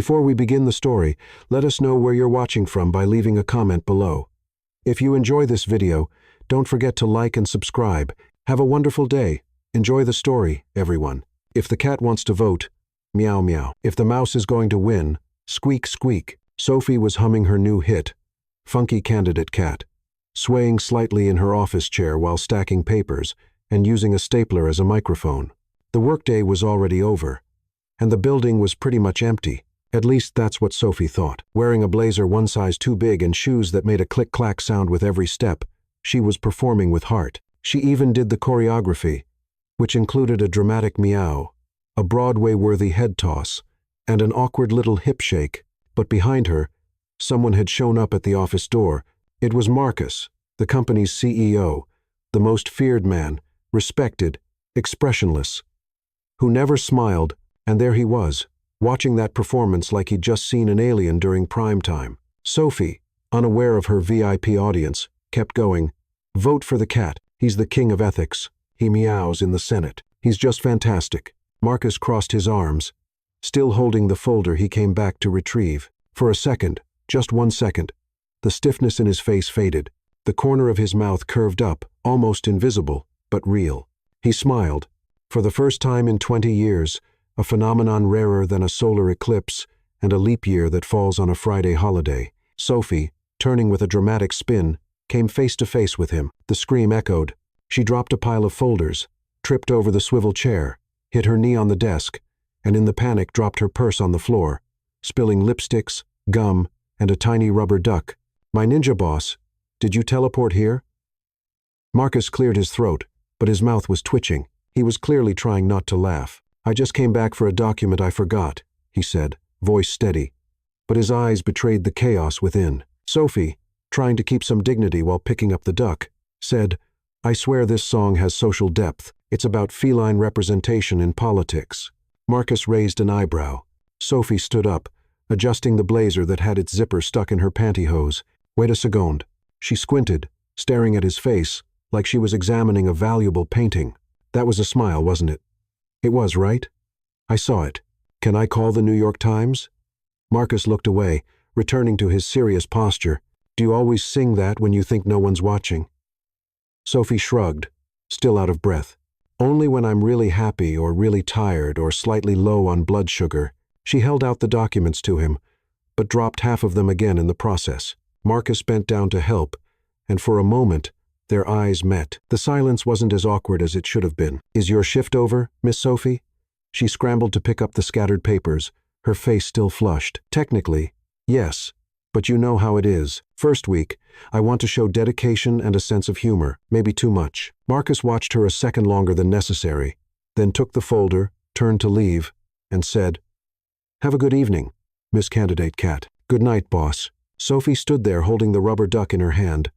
Before we begin the story, let us know where you're watching from by leaving a comment below. If you enjoy this video, don't forget to like and subscribe. Have a wonderful day. Enjoy the story, everyone. If the cat wants to vote, meow meow. If the mouse is going to win, squeak squeak. Sophie was humming her new hit, Funky Candidate Cat, swaying slightly in her office chair while stacking papers and using a stapler as a microphone. The workday was already over, and the building was pretty much empty. At least that's what Sophie thought. Wearing a blazer one size too big and shoes that made a click-clack sound with every step, she was performing with heart. She even did the choreography, which included a dramatic meow, a Broadway-worthy head toss, and an awkward little hip shake. But behind her, someone had shown up at the office door. It was Marcus, the company's CEO, the most feared man, respected, expressionless, who never smiled, and there he was, watching that performance like he'd just seen an alien during prime time. Sophie, unaware of her VIP audience, kept going. Vote for the cat. He's the king of ethics. He meows in the Senate. He's just fantastic. Marcus crossed his arms. Still holding the folder he came back to retrieve. For a second, just 1 second, the stiffness in his face faded. The corner of his mouth curved up, almost invisible, but real. He smiled. For the first time in 20 years, a phenomenon rarer than a solar eclipse and a leap year that falls on a Friday holiday. Sophie, turning with a dramatic spin, came face to face with him. The scream echoed. She dropped a pile of folders, tripped over the swivel chair, hit her knee on the desk, and in the panic dropped her purse on the floor, spilling lipsticks, gum, and a tiny rubber duck. "My ninja boss, did you teleport here?" Marcus cleared his throat, but his mouth was twitching. He was clearly trying not to laugh. "I just came back for a document I forgot," he said, voice steady, but his eyes betrayed the chaos within. Sophie, trying to keep some dignity while picking up the duck, said, "I swear this song has social depth. It's about feline representation in politics." Marcus raised an eyebrow. Sophie stood up, adjusting the blazer that had its zipper stuck in her pantyhose. "Wait a second." She squinted, staring at his face, like she was examining a valuable painting. "That was a smile, wasn't it?" "It was, right? I saw it. Can I call the New York Times?" Marcus looked away, returning to his serious posture. "Do you always sing that when you think no one's watching?" Sophie shrugged, still out of breath. "Only when I'm really happy or really tired or slightly low on blood sugar." She held out the documents to him, but dropped half of them again in the process. Marcus bent down to help, and for a moment, their eyes met. The silence wasn't as awkward as it should have been. "Is your shift over, Miss Sophie?" She scrambled to pick up the scattered papers, her face still flushed. "Technically, yes, but you know how it is. First week, I want to show dedication and a sense of humor, maybe too much." Marcus watched her a second longer than necessary, then took the folder, turned to leave, and said, "Have a good evening, Miss Candidate Cat." "Good night, boss." Sophie stood there holding the rubber duck in her hand,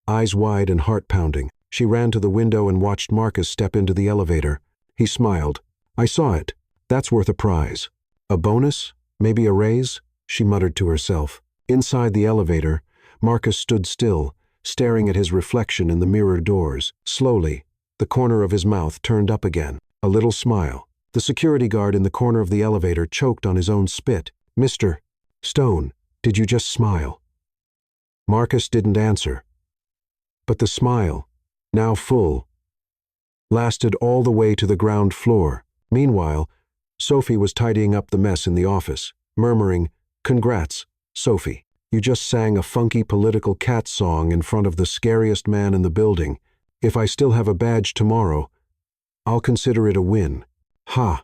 eyes wide and heart pounding. She ran to the window and watched Marcus step into the elevator. He smiled. "I saw it. That's worth a prize." "A bonus? Maybe a raise?" she muttered to herself. Inside the elevator, Marcus stood still, staring at his reflection in the mirror doors. Slowly, the corner of his mouth turned up again. A little smile. The security guard in the corner of the elevator choked on his own spit. "Mr. Stone, did you just smile?" Marcus didn't answer. But the smile, now full, lasted all the way to the ground floor. Meanwhile, Sophie was tidying up the mess in the office, murmuring, "Congrats, Sophie. You just sang a funky political cat song in front of the scariest man in the building. If I still have a badge tomorrow, I'll consider it a win." Ha!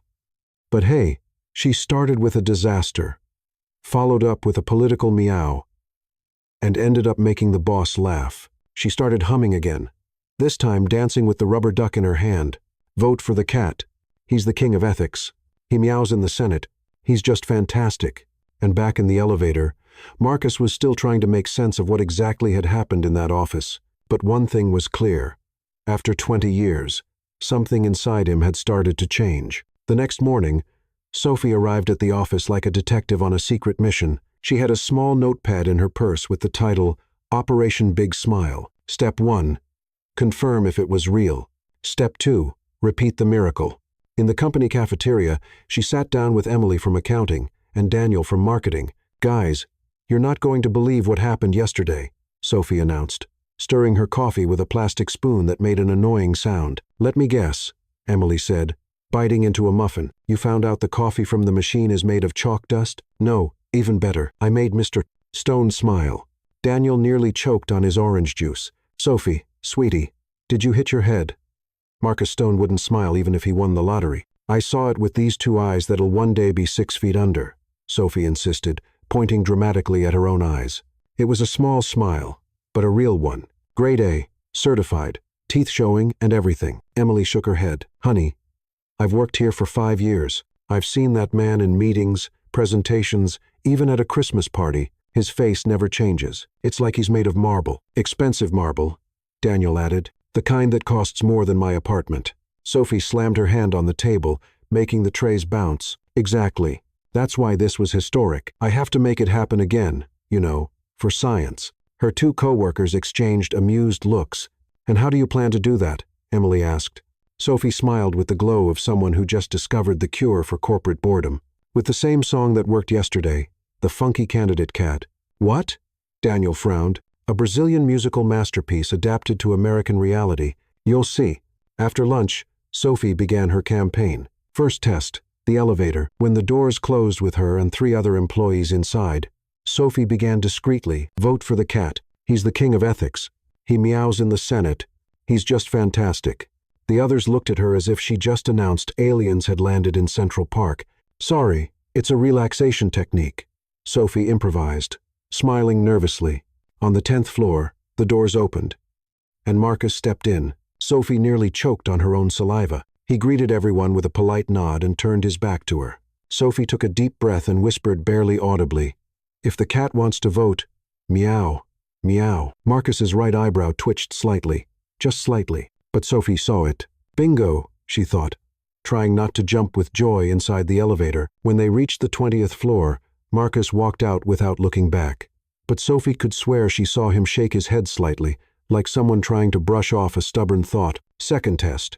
But hey, she started with a disaster, followed up with a political meow, and ended up making the boss laugh. She started humming again, this time dancing with the rubber duck in her hand. "Vote for the cat. He's the king of ethics. He meows in the Senate. He's just fantastic." And back in the elevator, Marcus was still trying to make sense of what exactly had happened in that office. But one thing was clear. After 20 years, something inside him had started to change. The next morning, Sophie arrived at the office like a detective on a secret mission. She had a small notepad in her purse with the title, Operation Big Smile. Step 1. Confirm if it was real. Step 2. Repeat the miracle. In the company cafeteria, she sat down with Emily from accounting, and Daniel from marketing. "Guys, you're not going to believe what happened yesterday," Sophie announced, stirring her coffee with a plastic spoon that made an annoying sound. "Let me guess," Emily said, biting into a muffin. "You found out the coffee from the machine is made of chalk dust?" "No, even better. I made Mr. Stone smile." Daniel nearly choked on his orange juice. "Sophie, sweetie, did you hit your head?" Marcus Stone wouldn't smile even if he won the lottery. "I saw it with these two eyes that'll one day be 6 feet under," Sophie insisted, pointing dramatically at her own eyes. It was a small smile, but a real one. "Grade A, certified, teeth showing and everything." Emily shook her head. "Honey, I've worked here for 5 years. I've seen that man in meetings, presentations, even at a Christmas party. His face never changes. It's like he's made of marble." "Expensive marble," Daniel added. "The kind that costs more than my apartment." Sophie slammed her hand on the table, making the trays bounce. "Exactly. That's why this was historic. I have to make it happen again, you know, for science." Her two co-workers exchanged amused looks. "And how do you plan to do that?" Emily asked. Sophie smiled with the glow of someone who just discovered the cure for corporate boredom. "With the same song that worked yesterday, the funky candidate cat." "What?" Daniel frowned. "A Brazilian musical masterpiece adapted to American reality. You'll see." After lunch, Sophie began her campaign. First test, the elevator. When the doors closed with her and 3 other employees inside, Sophie began discreetly, "Vote for the cat. He's the king of ethics. He meows in the Senate. He's just fantastic." The others looked at her as if she just announced aliens had landed in Central Park. "Sorry, it's a relaxation technique," Sophie improvised, smiling nervously. On the 10th floor, the doors opened, and Marcus stepped in. Sophie nearly choked on her own saliva. He greeted everyone with a polite nod and turned his back to her. Sophie took a deep breath and whispered barely audibly, "If the cat wants to vote, meow, meow." Marcus's right eyebrow twitched slightly, just slightly, but Sophie saw it. "Bingo," she thought, trying not to jump with joy inside the elevator. When they reached the 20th floor, Marcus walked out without looking back. But Sophie could swear she saw him shake his head slightly, like someone trying to brush off a stubborn thought. Second test.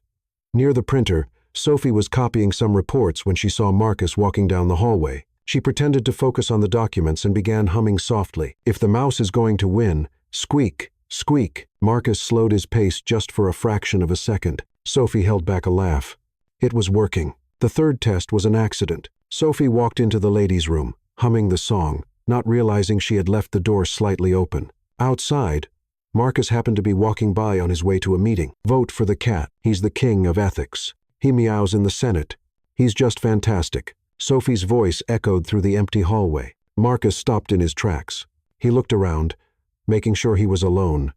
Near the printer, Sophie was copying some reports when she saw Marcus walking down the hallway. She pretended to focus on the documents and began humming softly. "If the mouse is going to win, squeak, squeak." Marcus slowed his pace just for a fraction of a second. Sophie held back a laugh. It was working. The third test was an accident. Sophie walked into the ladies' room, humming the song, not realizing she had left the door slightly open. Outside, Marcus happened to be walking by on his way to a meeting. "Vote for the cat. He's the king of ethics. He meows in the Senate. He's just fantastic." Sophie's voice echoed through the empty hallway. Marcus stopped in his tracks. He looked around, making sure he was alone,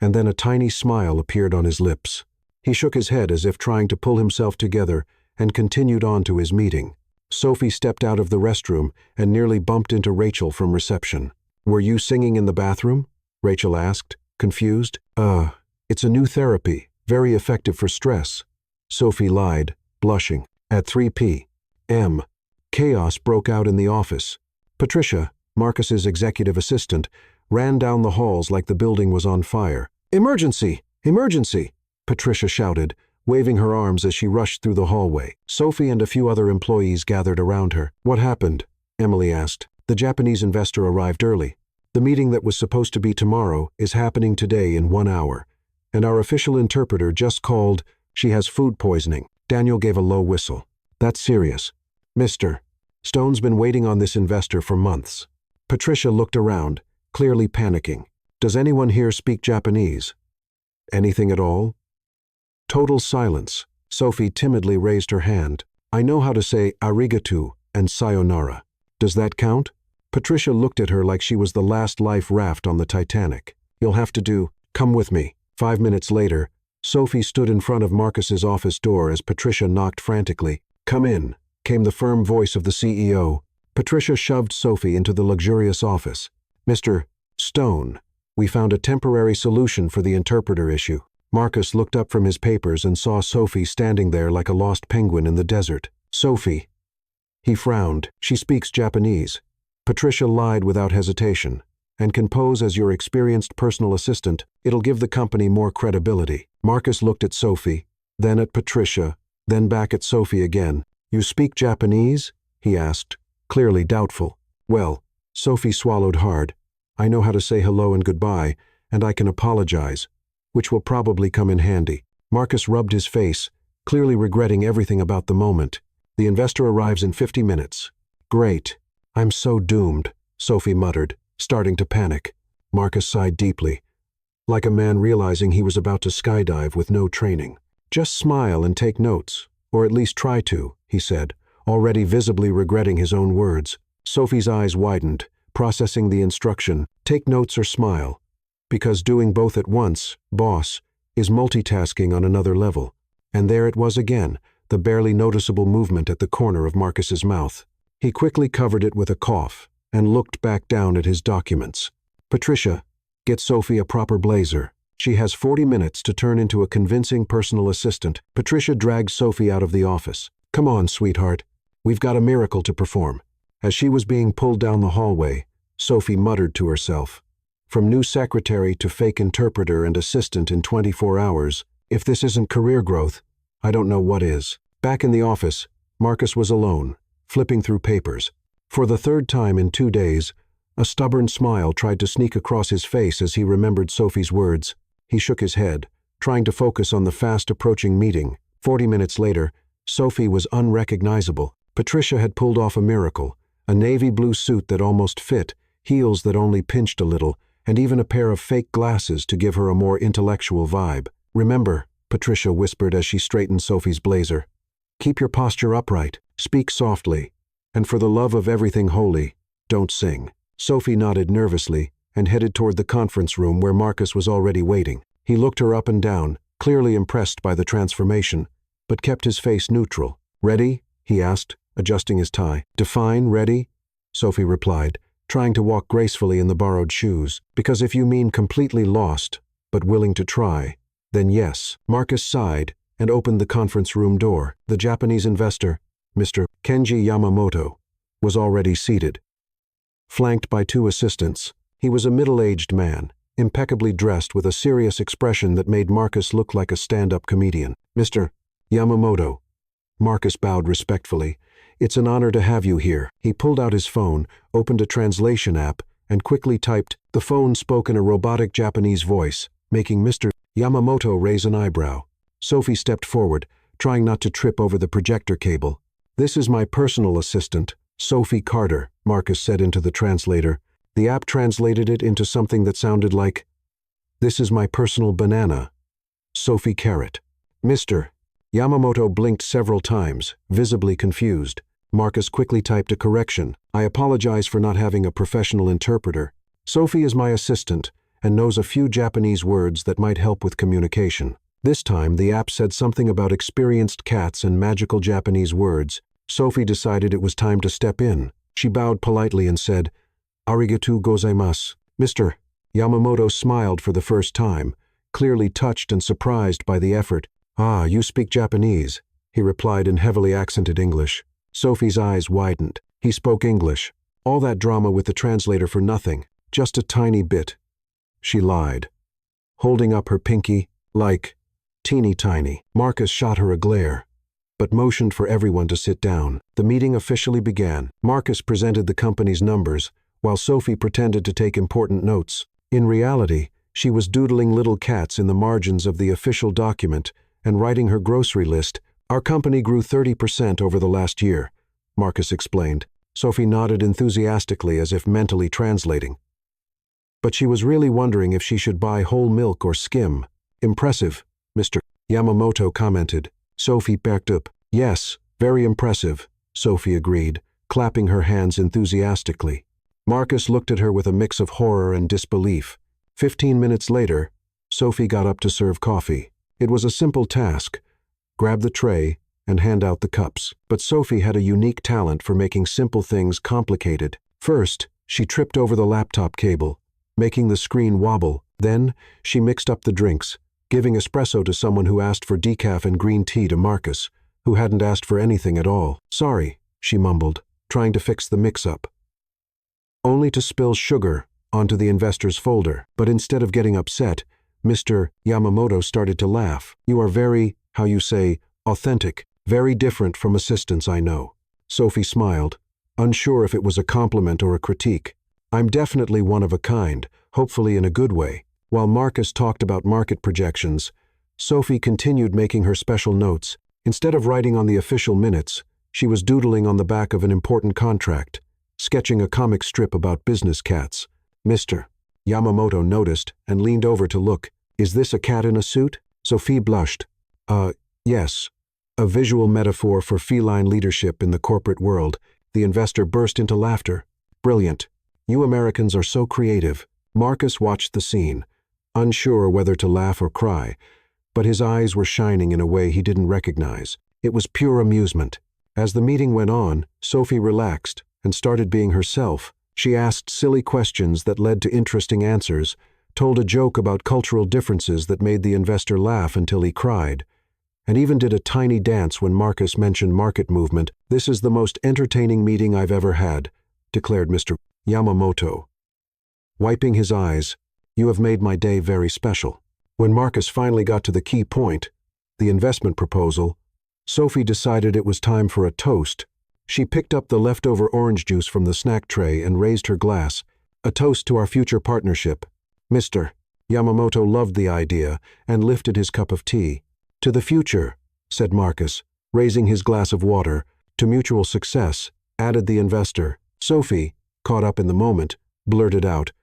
and then a tiny smile appeared on his lips. He shook his head as if trying to pull himself together and continued on to his meeting. Sophie stepped out of the restroom and nearly bumped into Rachel from reception. "Were you singing in the bathroom?" Rachel asked, confused. It's a new therapy, very effective for stress." Sophie lied, blushing. At 3 p.m., chaos broke out in the office. Patricia, Marcus's executive assistant, ran down the halls like the building was on fire. "Emergency! Emergency!" Patricia shouted, waving her arms as she rushed through the hallway. Sophie and a few other employees gathered around her. "What happened?" Emily asked. "The Japanese investor arrived early. The meeting that was supposed to be tomorrow is happening today in 1 hour. And our official interpreter just called. She has food poisoning." Daniel gave a low whistle. "That's serious. Mr. Stone's been waiting on this investor for months." Patricia looked around, clearly panicking. "Does anyone here speak Japanese?" "Anything at all?" Total silence. Sophie timidly raised her hand. "I know how to say arigato and sayonara. Does that count?" Patricia looked at her like she was the last life raft on the Titanic. "You'll have to come with me." 5 minutes later, Sophie stood in front of Marcus's office door as Patricia knocked frantically. "Come in," came the firm voice of the CEO. Patricia shoved Sophie into the luxurious office. "Mr. Stone, we found a temporary solution for the interpreter issue." Marcus looked up from his papers and saw Sophie standing there like a lost penguin in the desert. "Sophie." He frowned. "She speaks Japanese." Patricia lied without hesitation. "And can pose as your experienced personal assistant. It'll give the company more credibility." Marcus looked at Sophie, then at Patricia, then back at Sophie again. "You speak Japanese?" he asked, clearly doubtful. Well, Sophie swallowed hard. I know how to say hello and goodbye, and I can apologize, which will probably come in handy. Marcus rubbed his face, clearly regretting everything about the moment. The investor arrives in 50 minutes. Great. I'm so doomed, Sophie muttered, starting to panic. Marcus sighed deeply, like a man realizing he was about to skydive with no training. Just smile and take notes, or at least try to, he said, already visibly regretting his own words. Sophie's eyes widened, processing the instruction, take notes or smile. Because doing both at once, boss, is multitasking on another level. And there it was again, the barely noticeable movement at the corner of Marcus's mouth. He quickly covered it with a cough and looked back down at his documents. Patricia, get Sophie a proper blazer. She has 40 minutes to turn into a convincing personal assistant. Patricia dragged Sophie out of the office. Come on, sweetheart. We've got a miracle to perform. As she was being pulled down the hallway, Sophie muttered to herself. From new secretary to fake interpreter and assistant in 24 hours, if this isn't career growth, I don't know what is. Back in the office, Marcus was alone, flipping through papers. For the third time in 2 days, a stubborn smile tried to sneak across his face as he remembered Sophie's words. He shook his head, trying to focus on the fast-approaching meeting. 40 minutes later, Sophie was unrecognizable. Patricia had pulled off a miracle, a navy blue suit that almost fit, heels that only pinched a little, and even a pair of fake glasses to give her a more intellectual vibe. Remember, Patricia whispered as she straightened Sophie's blazer. Keep your posture upright, speak softly, and for the love of everything holy, don't sing. Sophie nodded nervously and headed toward the conference room where Marcus was already waiting. He looked her up and down, clearly impressed by the transformation, but kept his face neutral. Ready? He asked, adjusting his tie. Define ready? Sophie replied, trying to walk gracefully in the borrowed shoes. Because if you mean completely lost, but willing to try, then yes. Marcus sighed and opened the conference room door. The Japanese investor, Mr. Kenji Yamamoto, was already seated. Flanked by 2 assistants, he was a middle-aged man, impeccably dressed with a serious expression that made Marcus look like a stand-up comedian. Mr. Yamamoto. Marcus bowed respectfully. It's an honor to have you here. He pulled out his phone, opened a translation app, and quickly typed. The phone spoke in a robotic Japanese voice, making Mr. Yamamoto raise an eyebrow. Sophie stepped forward, trying not to trip over the projector cable. This is my personal assistant, Sophie Carter, Marcus said into the translator. The app translated it into something that sounded like, this is my personal banana, Sophie Carrot. Mr. Yamamoto blinked several times, visibly confused. Marcus quickly typed a correction. I apologize for not having a professional interpreter. Sophie is my assistant and knows a few Japanese words that might help with communication. This time, the app said something about experienced cats and magical Japanese words. Sophie decided it was time to step in. She bowed politely and said, Arigatou gozaimasu. Mr. Yamamoto smiled for the first time, clearly touched and surprised by the effort. Ah, you speak Japanese, he replied in heavily accented English. Sophie's eyes widened. He spoke English. All that drama with the translator for nothing, just a tiny bit. She lied, holding up her pinky, like, teeny tiny. Marcus shot her a glare, but motioned for everyone to sit down. The meeting officially began. Marcus presented the company's numbers, while Sophie pretended to take important notes. In reality, she was doodling little cats in the margins of the official document and writing her grocery list. Our company grew 30% over the last year, Marcus explained. Sophie nodded enthusiastically as if mentally translating. But she was really wondering if she should buy whole milk or skim. Impressive, Mr. Yamamoto commented. Sophie perked up. Yes, very impressive, Sophie agreed, clapping her hands enthusiastically. Marcus looked at her with a mix of horror and disbelief. 15 minutes later, Sophie got up to serve coffee. It was a simple task. Grab the tray and hand out the cups. But Sophie had a unique talent for making simple things complicated. First, she tripped over the laptop cable, making the screen wobble. Then, she mixed up the drinks, giving espresso to someone who asked for decaf and green tea to Marcus, who hadn't asked for anything at all. Sorry, she mumbled, trying to fix the mix-up. Only to spill sugar onto the investor's folder. But instead of getting upset, Mr. Yamamoto started to laugh. You are very, how you say, authentic, very different from assistants I know. Sophie smiled, unsure if it was a compliment or a critique. "I'm definitely one of a kind, hopefully in a good way." While Marcus talked about market projections, Sophie continued making her special notes. Instead of writing on the official minutes, she was doodling on the back of an important contract, sketching a comic strip about business cats. Mr. Yamamoto noticed and leaned over to look. "Is this a cat in a suit?" Sophie blushed. Yes. A visual metaphor for feline leadership in the corporate world." The investor burst into laughter. "Brilliant. You Americans are so creative." Marcus watched the scene, unsure whether to laugh or cry, but his eyes were shining in a way he didn't recognize. It was pure amusement. As the meeting went on, Sophie relaxed and started being herself. She asked silly questions that led to interesting answers, told a joke about cultural differences that made the investor laugh until he cried, and even did a tiny dance when Marcus mentioned market movement. "This is the most entertaining meeting I've ever had," declared Mr. Yamamoto, wiping his eyes. "You have made my day very special." When Marcus finally got to the key point, the investment proposal, Sophie decided it was time for a toast. She picked up the leftover orange juice from the snack tray and raised her glass. "A toast to our future partnership." Mr. Yamamoto loved the idea and lifted his cup of tea. "To the future," said Marcus, raising his glass of water. "To mutual success," added the investor. Sophie, caught up in the moment, blurted out,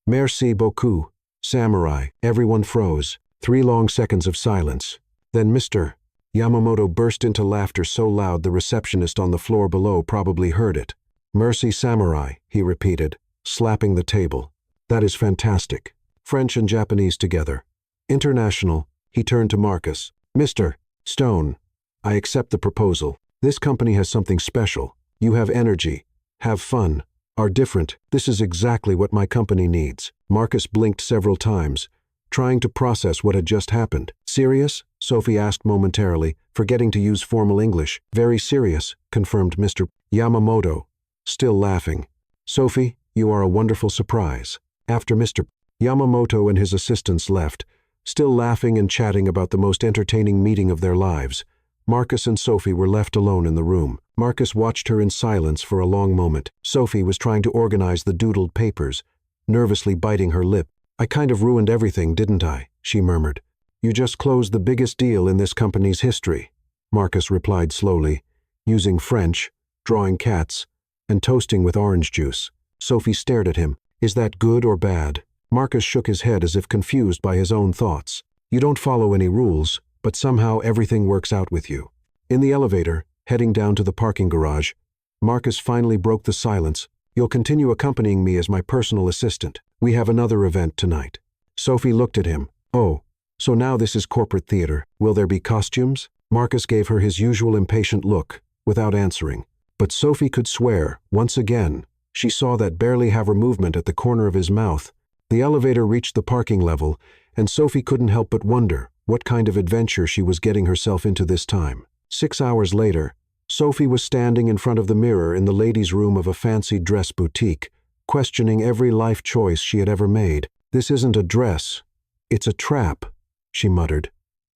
"Merci beaucoup, samurai." Everyone froze. 3 long seconds of silence. Then Mr. Yamamoto burst into laughter so loud the receptionist on the floor below probably heard it. "Merci, samurai," he repeated, slapping the table. "That is fantastic." French and Japanese together. International, he turned to Marcus. "Mr. Stone, I accept the proposal. This company has something special. You have energy, have fun, are different. This is exactly what my company needs." Marcus blinked several times, trying to process what had just happened. "Serious?" Sophie asked momentarily, forgetting to use formal English. "Very serious," confirmed Mr. Yamamoto, still laughing. "Sophie, you are a wonderful surprise." After Mr. Yamamoto and his assistants left, still laughing and chatting about the most entertaining meeting of their lives, Marcus and Sophie were left alone in the room. Marcus watched her in silence for a long moment. Sophie was trying to organize the doodled papers, nervously biting her lip. "I kind of ruined everything, didn't I?" she murmured. "You just closed the biggest deal in this company's history," Marcus replied slowly, using French, drawing cats, and toasting with orange juice. Sophie stared at him. "Is that good or bad?" Marcus shook his head as if confused by his own thoughts. "You don't follow any rules, but somehow everything works out with you." In the elevator, heading down to the parking garage, Marcus finally broke the silence. "You'll continue accompanying me as my personal assistant. We have another event tonight." Sophie looked at him. "Oh, so now this is corporate theater. Will there be costumes?" Marcus gave her his usual impatient look, without answering. But Sophie could swear, once again, she saw that barely have a movement at the corner of his mouth. The elevator reached the parking level, and Sophie couldn't help but wonder what kind of adventure she was getting herself into this time. 6 hours later, Sophie was standing in front of the mirror in the ladies' room of a fancy dress boutique, questioning every life choice she had ever made. "This isn't a dress, it's a trap," she muttered,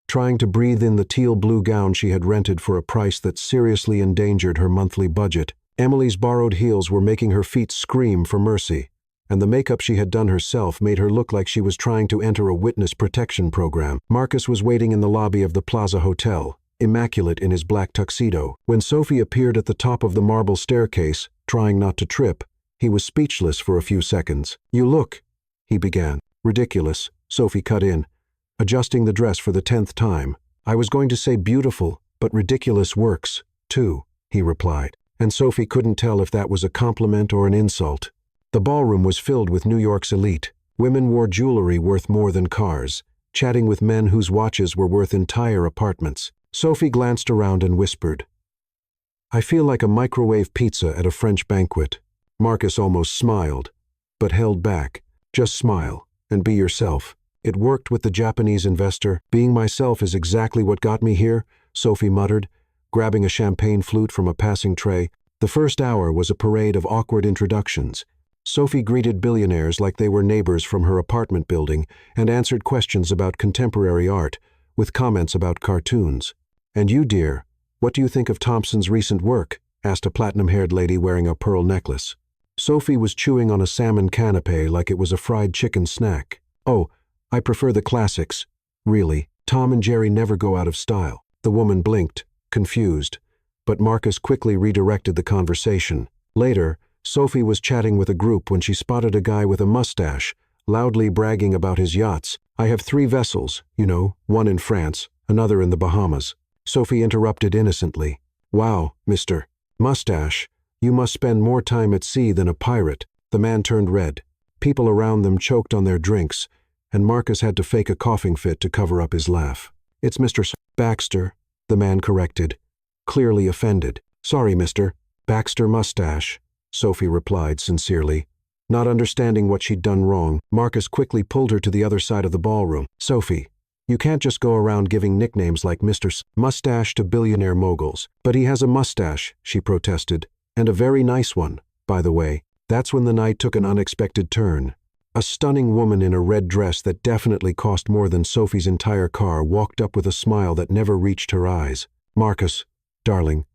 trying to breathe in the teal-blue gown she had rented for a price that seriously endangered her monthly budget. Emily's borrowed heels were making her feet scream for mercy, and the makeup she had done herself made her look like she was trying to enter a witness protection program. Marcus was waiting in the lobby of the Plaza Hotel, immaculate in his black tuxedo. When Sophie appeared at the top of the marble staircase, trying not to trip, he was speechless for a few seconds. "You look," he began. "Ridiculous," Sophie cut in, adjusting the dress for the 10th time. "I was going to say beautiful, but ridiculous works, too," he replied. And Sophie couldn't tell if that was a compliment or an insult. The ballroom was filled with New York's elite. Women wore jewelry worth more than cars, chatting with men whose watches were worth entire apartments. Sophie glanced around and whispered, "I feel like a microwave pizza at a French banquet." Marcus almost smiled, but held back. "Just smile, and be yourself." "It worked with the Japanese investor. Being myself is exactly what got me here," Sophie muttered, grabbing a champagne flute from a passing tray. The first hour was a parade of awkward introductions. Sophie greeted billionaires like they were neighbors from her apartment building and answered questions about contemporary art, with comments about cartoons. "And you, dear, what do you think of Thompson's recent work?" asked a platinum-haired lady wearing a pearl necklace. Sophie was chewing on a salmon canapé like it was a fried chicken snack. Oh, I prefer the classics. Really, Tom and Jerry never go out of style. The woman blinked, confused, but Marcus quickly redirected the conversation. Later, Sophie was chatting with a group when she spotted a guy with a mustache, loudly bragging about his yachts. I have 3 vessels, you know, one in France, another in the Bahamas. Sophie interrupted innocently. Wow, Mr. Mustache, you must spend more time at sea than a pirate. The man turned red. People around them choked on their drinks, and Marcus had to fake a coughing fit to cover up his laugh. It's Mr. Baxter, the man corrected, clearly offended. Sorry, Mr. Baxter Mustache, Sophie replied sincerely. Not understanding what she'd done wrong, Marcus quickly pulled her to the other side of the ballroom. Sophie, you can't just go around giving nicknames like Mr. Mustache to billionaire moguls. But he has a mustache, she protested, and a very nice one, by the way. That's when the night took an unexpected turn. A stunning woman in a red dress that definitely cost more than Sophie's entire car walked up with a smile that never reached her eyes. Marcus, darling,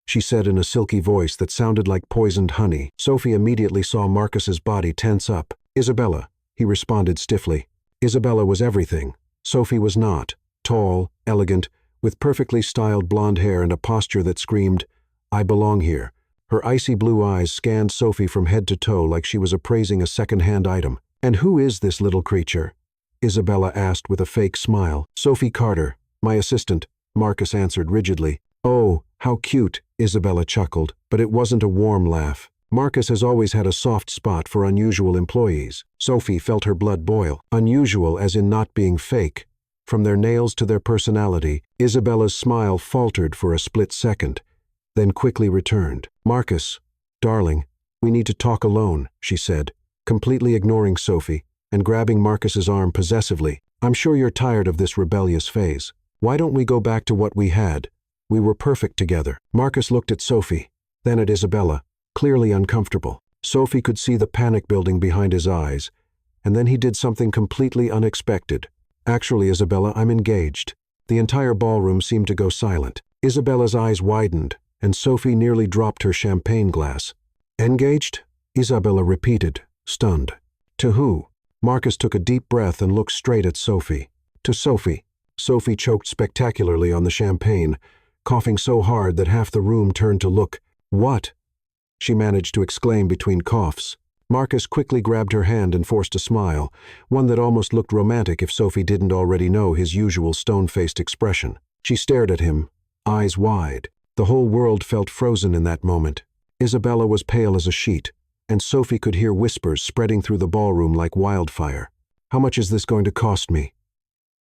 she said in a silky voice that sounded like poisoned honey. Sophie immediately saw Marcus's body tense up. Isabella, he responded stiffly. Isabella was everything. Sophie was not. Tall, elegant, with perfectly styled blonde hair and a posture that screamed, I belong here. Her icy blue eyes scanned Sophie from head to toe like she was appraising a second-hand item. And who is this little creature? Isabella asked with a fake smile. Sophie Carter, my assistant, Marcus answered rigidly. Oh, how cute, Isabella chuckled, but it wasn't a warm laugh. Marcus has always had a soft spot for unusual employees. Sophie felt her blood boil. Unusual as in not being fake. From their nails to their personality, Isabella's smile faltered for a split second, then quickly returned. Marcus, darling, we need to talk alone, she said, completely ignoring Sophie and grabbing Marcus's arm possessively. I'm sure you're tired of this rebellious phase. Why don't we go back to what we had? We were perfect together. Marcus looked at Sophie, then at Isabella, clearly uncomfortable. Sophie could see the panic building behind his eyes, and then he did something completely unexpected. Actually, Isabella, I'm engaged. The entire ballroom seemed to go silent. Isabella's eyes widened, and Sophie nearly dropped her champagne glass. Engaged? Isabella repeated, stunned. To who? Marcus took a deep breath and looked straight at Sophie. To Sophie. Sophie choked spectacularly on the champagne, coughing so hard that half the room turned to look. What? She managed to exclaim between coughs. Marcus quickly grabbed her hand and forced a smile, one that almost looked romantic if Sophie didn't already know his usual stone-faced expression. She stared at him, eyes wide. The whole world felt frozen in that moment. Isabella was pale as a sheet, and Sophie could hear whispers spreading through the ballroom like wildfire. How much is this going to cost me?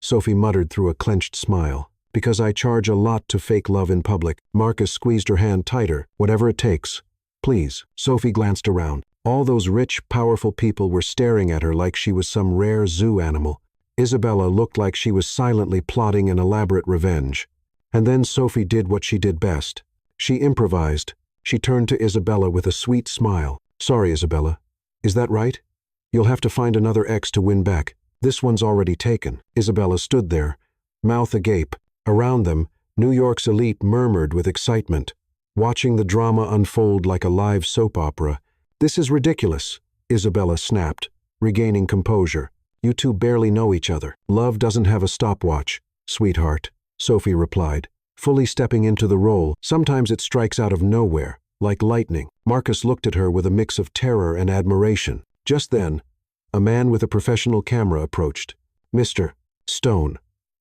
Sophie muttered through a clenched smile. Because I charge a lot to fake love in public. Marcus squeezed her hand tighter. Whatever it takes. Please. Sophie glanced around. All those rich, powerful people were staring at her like she was some rare zoo animal. Isabella looked like she was silently plotting an elaborate revenge. And then Sophie did what she did best. She improvised. She turned to Isabella with a sweet smile. Sorry, Isabella. Is that right? You'll have to find another ex to win back. This one's already taken. Isabella stood there, mouth agape. Around them, New York's elite murmured with excitement, watching the drama unfold like a live soap opera. This is ridiculous, Isabella snapped, regaining composure. You two barely know each other. Love doesn't have a stopwatch, sweetheart, Sophie replied, fully stepping into the role. Sometimes it strikes out of nowhere, like lightning. Marcus looked at her with a mix of terror and admiration. Just then, a man with a professional camera approached. Mr. Stone.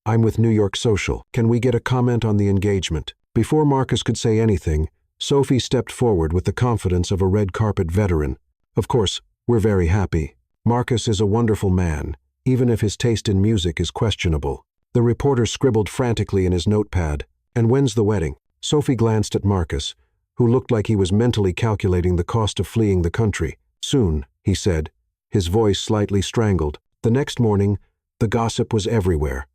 I'm with New York Social. Can we get a comment on the engagement? Before Marcus could say anything, Sophie stepped forward with the confidence of a red carpet veteran. Of course, we're very happy. Marcus is a wonderful man, even if his taste in music is questionable. The reporter scribbled frantically in his notepad. And when's the wedding? Sophie glanced at Marcus, who looked like he was mentally calculating the cost of fleeing the country. Soon, he said, his voice slightly strangled. The next morning, the gossip was everywhere.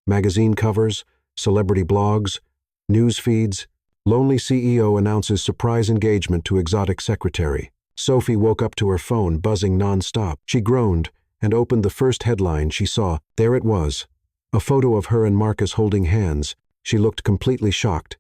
Magazine covers, celebrity blogs, news feeds. Lonely CEO announces surprise engagement to exotic secretary. Sophie woke up to her phone buzzing non-stop. She groaned and opened the first headline she saw. There it was, a photo of her and Marcus holding hands. She looked completely shocked.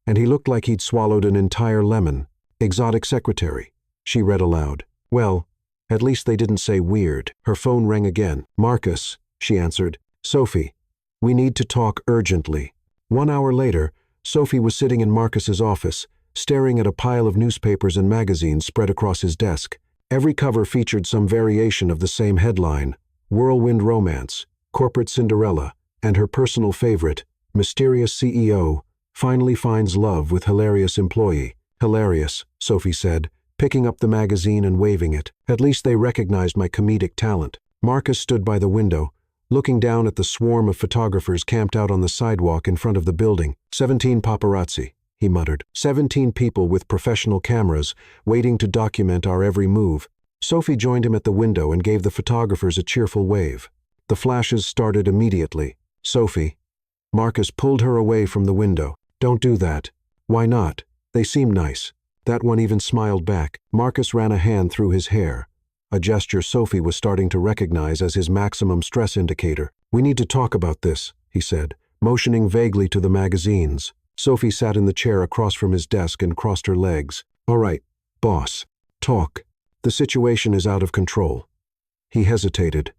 and he looked like he'd swallowed an entire lemon. Exotic secretary, she read aloud. Well, at least they didn't say weird. Her phone rang again. Marcus, she answered. Sophie, we need to talk urgently. 1 hour later, Sophie was sitting in Marcus's office, staring at a pile of newspapers and magazines spread across his desk. Every cover featured some variation of the same headline: Whirlwind Romance, Corporate Cinderella, and her personal favorite, Mysterious CEO, Finally Finds Love with Hilarious Employee. Hilarious, Sophie said, picking up the magazine and waving it. At least they recognized my comedic talent. Marcus stood by the window, looking down at the swarm of photographers camped out on the sidewalk in front of the building. 17 paparazzi, he muttered. 17 people with professional cameras, waiting to document our every move. Sophie joined him at the window and gave the photographers a cheerful wave. The flashes started immediately. Sophie. Marcus pulled her away from the window. Don't do that. Why not? They seem nice. That one even smiled back. Marcus ran a hand through his hair, a gesture Sophie was starting to recognize as his maximum stress indicator. We need to talk about this, he said, motioning vaguely to the magazines. Sophie sat in the chair across from his desk and crossed her legs. All right, boss. Talk. The situation is out of control. He hesitated.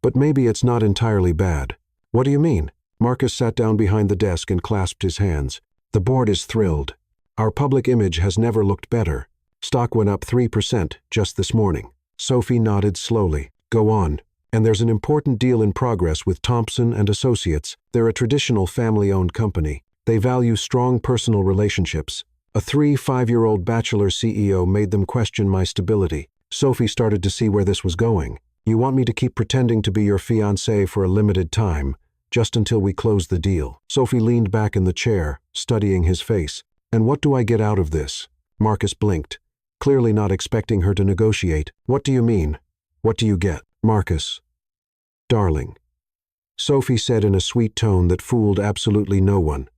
But maybe it's not entirely bad. What do you mean? Marcus sat down behind the desk and clasped his hands. The board is thrilled. Our public image has never looked better. Stock went up 3% just this morning. Sophie nodded slowly. Go on. And there's an important deal in progress with Thompson and Associates. They're a traditional family-owned company. They value strong personal relationships. A 5-year-old bachelor CEO made them question my stability. Sophie started to see where this was going. You want me to keep pretending to be your fiancé for a limited time, just until we close the deal. Sophie leaned back in the chair, studying his face. And what do I get out of this? Marcus blinked, clearly not expecting her to negotiate. What do you mean? What do you get? Marcus. Darling. Sophie said in a sweet tone that fooled absolutely no one.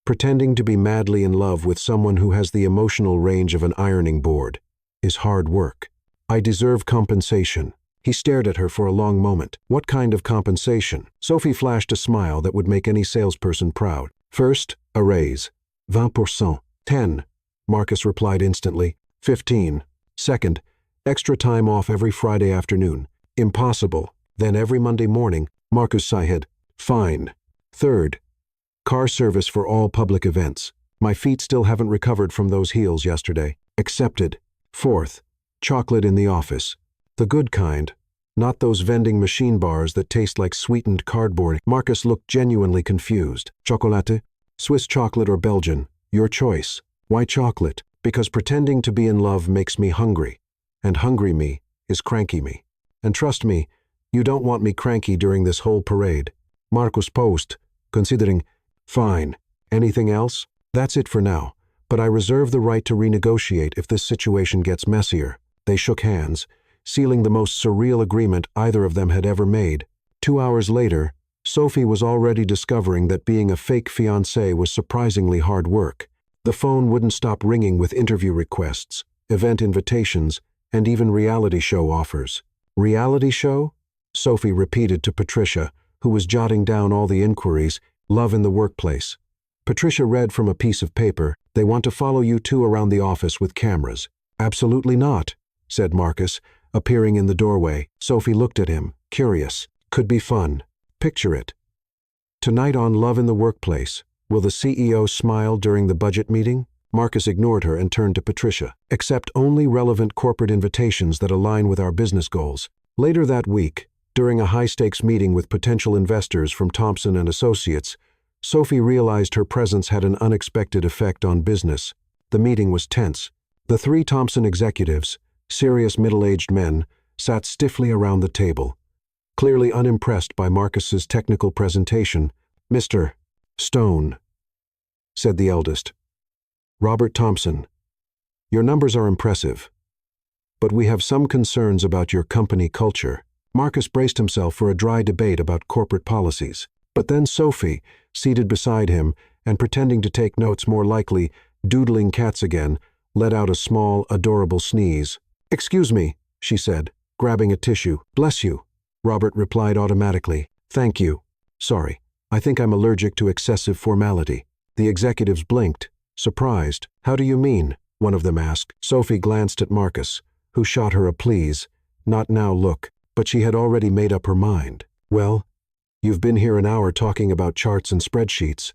Pretending to be madly in love with someone who has the emotional range of an ironing board is hard work. I deserve compensation. He stared at her for a long moment. What kind of compensation? Sophie flashed a smile that would make any salesperson proud. First, a raise. 20%. 10. Marcus replied instantly. 15. Second, extra time off every Friday afternoon. Impossible. Then every Monday morning. Marcus sighed. Fine. Third, car service for all public events. My feet still haven't recovered from those heels yesterday. Accepted. Fourth, chocolate in the office. The good kind. Not those vending machine bars that taste like sweetened cardboard. Marcus looked genuinely confused. Chocolate? Swiss chocolate or Belgian? Your choice. Why chocolate? Because pretending to be in love makes me hungry. And hungry me is cranky me. And trust me, you don't want me cranky during this whole parade. Marcus paused, considering. Fine. Anything else? That's it for now. But I reserve the right to renegotiate if this situation gets messier. They shook hands, sealing the most surreal agreement either of them had ever made. 2 hours later, Sophie was already discovering that being a fake fiancé was surprisingly hard work. The phone wouldn't stop ringing with interview requests, event invitations, and even reality show offers. Reality show? Sophie repeated to Patricia, who was jotting down all the inquiries. Love in the workplace. Patricia read from a piece of paper. They want to follow you two around the office with cameras. Absolutely not, said Marcus, appearing in the doorway. Sophie looked at him, curious. Could be fun. Picture it. Tonight on Love in the Workplace, will the CEO smile during the budget meeting? Marcus ignored her and turned to Patricia. Accept only relevant corporate invitations that align with our business goals. Later that week, during a high-stakes meeting with potential investors from Thompson and Associates, Sophie realized her presence had an unexpected effect on business. The meeting was tense. The 3 Thompson executives, serious middle-aged men, sat stiffly around the table, clearly unimpressed by Marcus's technical presentation. Mr. Stone, said the eldest. Robert Thompson, your numbers are impressive, but we have some concerns about your company culture. Marcus braced himself for a dry debate about corporate policies. But then Sophie, seated beside him and pretending to take notes, more likely doodling cats again, let out a small, adorable sneeze. Excuse me, she said, grabbing a tissue. Bless you. Robert replied automatically. Thank you. Sorry, I think I'm allergic to excessive formality. The executives blinked, surprised. "How do you mean?" one of them asked. Sophie glanced at Marcus, who shot her a please, "Not now" look, but she had already made up her mind. "Well, you've been here an hour talking about charts and spreadsheets,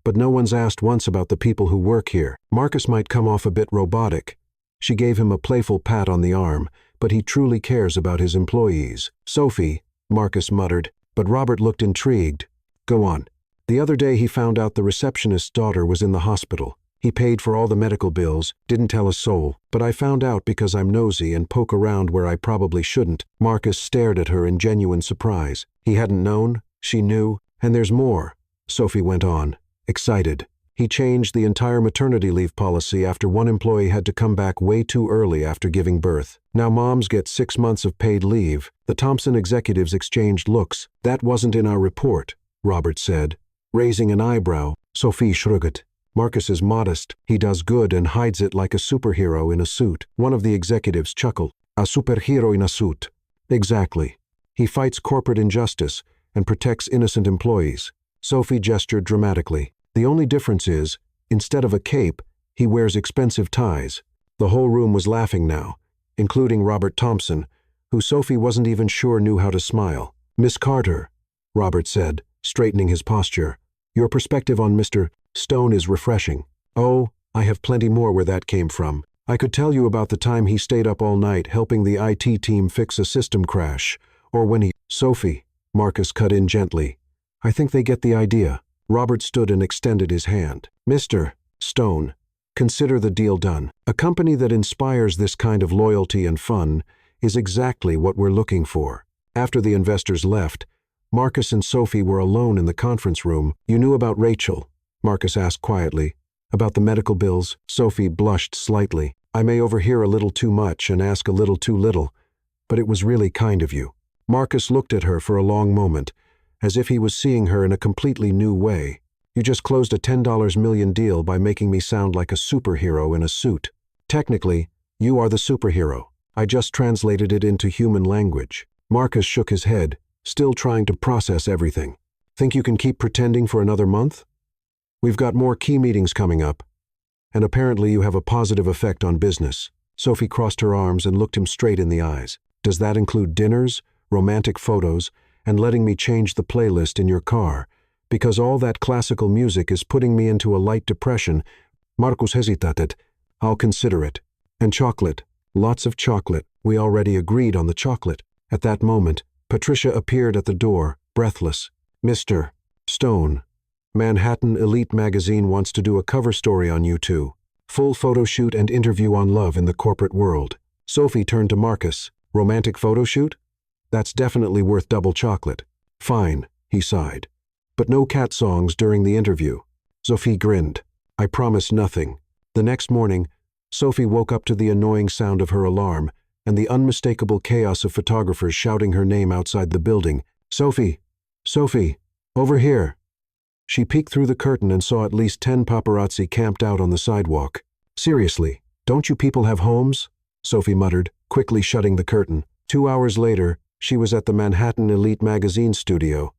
but no one's asked once about the people who work here." Marcus might come off a bit robotic. She gave him a playful pat on the arm, but he truly cares about his employees. "Sophie," Marcus muttered, but Robert looked intrigued. "Go on." "The other day he found out the receptionist's daughter was in the hospital. He paid for all the medical bills, didn't tell a soul, but I found out because I'm nosy and poke around where I probably shouldn't." Marcus stared at her in genuine surprise. He hadn't known, she knew, and there's more, Sophie went on, excited. He changed the entire maternity leave policy after one employee had to come back way too early after giving birth. Now moms get 6 months of paid leave. The Thompson executives exchanged looks. "That wasn't in our report," Robert said. Raising an eyebrow, Sophie shrugged. "Marcus is modest. He does good and hides it like a superhero in a suit." One of the executives chuckled. "A superhero in a suit." "Exactly. He fights corporate injustice and protects innocent employees." Sophie gestured dramatically. "The only difference is, instead of a cape, he wears expensive ties." The whole room was laughing now, including Robert Thompson, who Sophie wasn't even sure knew how to smile. "Miss Carter," Robert said, straightening his posture, "your perspective on Mr. Stone is refreshing." "Oh, I have plenty more where that came from. I could tell you about the time he stayed up all night helping the IT team fix a system crash, or when he—" "Sophie," Marcus cut in gently, "I think they get the idea." Robert stood and extended his hand. "Mr. Stone, consider the deal done. A company that inspires this kind of loyalty and fun is exactly what we're looking for." After the investors left, Marcus and Sophie were alone in the conference room. "You knew about Rachel?" Marcus asked quietly. "About the medical bills?" Sophie blushed slightly. "I may overhear a little too much and ask a little too little, but it was really kind of you." Marcus looked at her for a long moment, as if he was seeing her in a completely new way. "You just closed a $10 million deal by making me sound like a superhero in a suit. Technically, you are the superhero. I just translated it into human language." Marcus shook his head, still trying to process everything. "Think you can keep pretending for another month? We've got more key meetings coming up, and apparently you have a positive effect on business." Sophie crossed her arms and looked him straight in the eyes. "Does that include dinners, romantic photos, and letting me change the playlist in your car? Because all that classical music is putting me into a light depression." Marcus hesitated. "I'll consider it. And chocolate. Lots of chocolate." We already agreed on the chocolate. At that moment, Patricia appeared at the door, breathless. "Mr. Stone, Manhattan Elite magazine wants to do a cover story on you two. Full photo shoot and interview on love in the corporate world." Sophie turned to Marcus. "Romantic photo shoot? That's definitely worth double chocolate." "Fine," he sighed. "But no cat songs during the interview." Sophie grinned. "I promise nothing." The next morning, Sophie woke up to the annoying sound of her alarm and the unmistakable chaos of photographers shouting her name outside the building. "Sophie! Sophie! Over here!" She peeked through the curtain and saw at least 10 paparazzi camped out on the sidewalk. "Seriously, don't you people have homes?" Sophie muttered, quickly shutting the curtain. 2 hours later, she was at the Manhattan Elite magazine studio,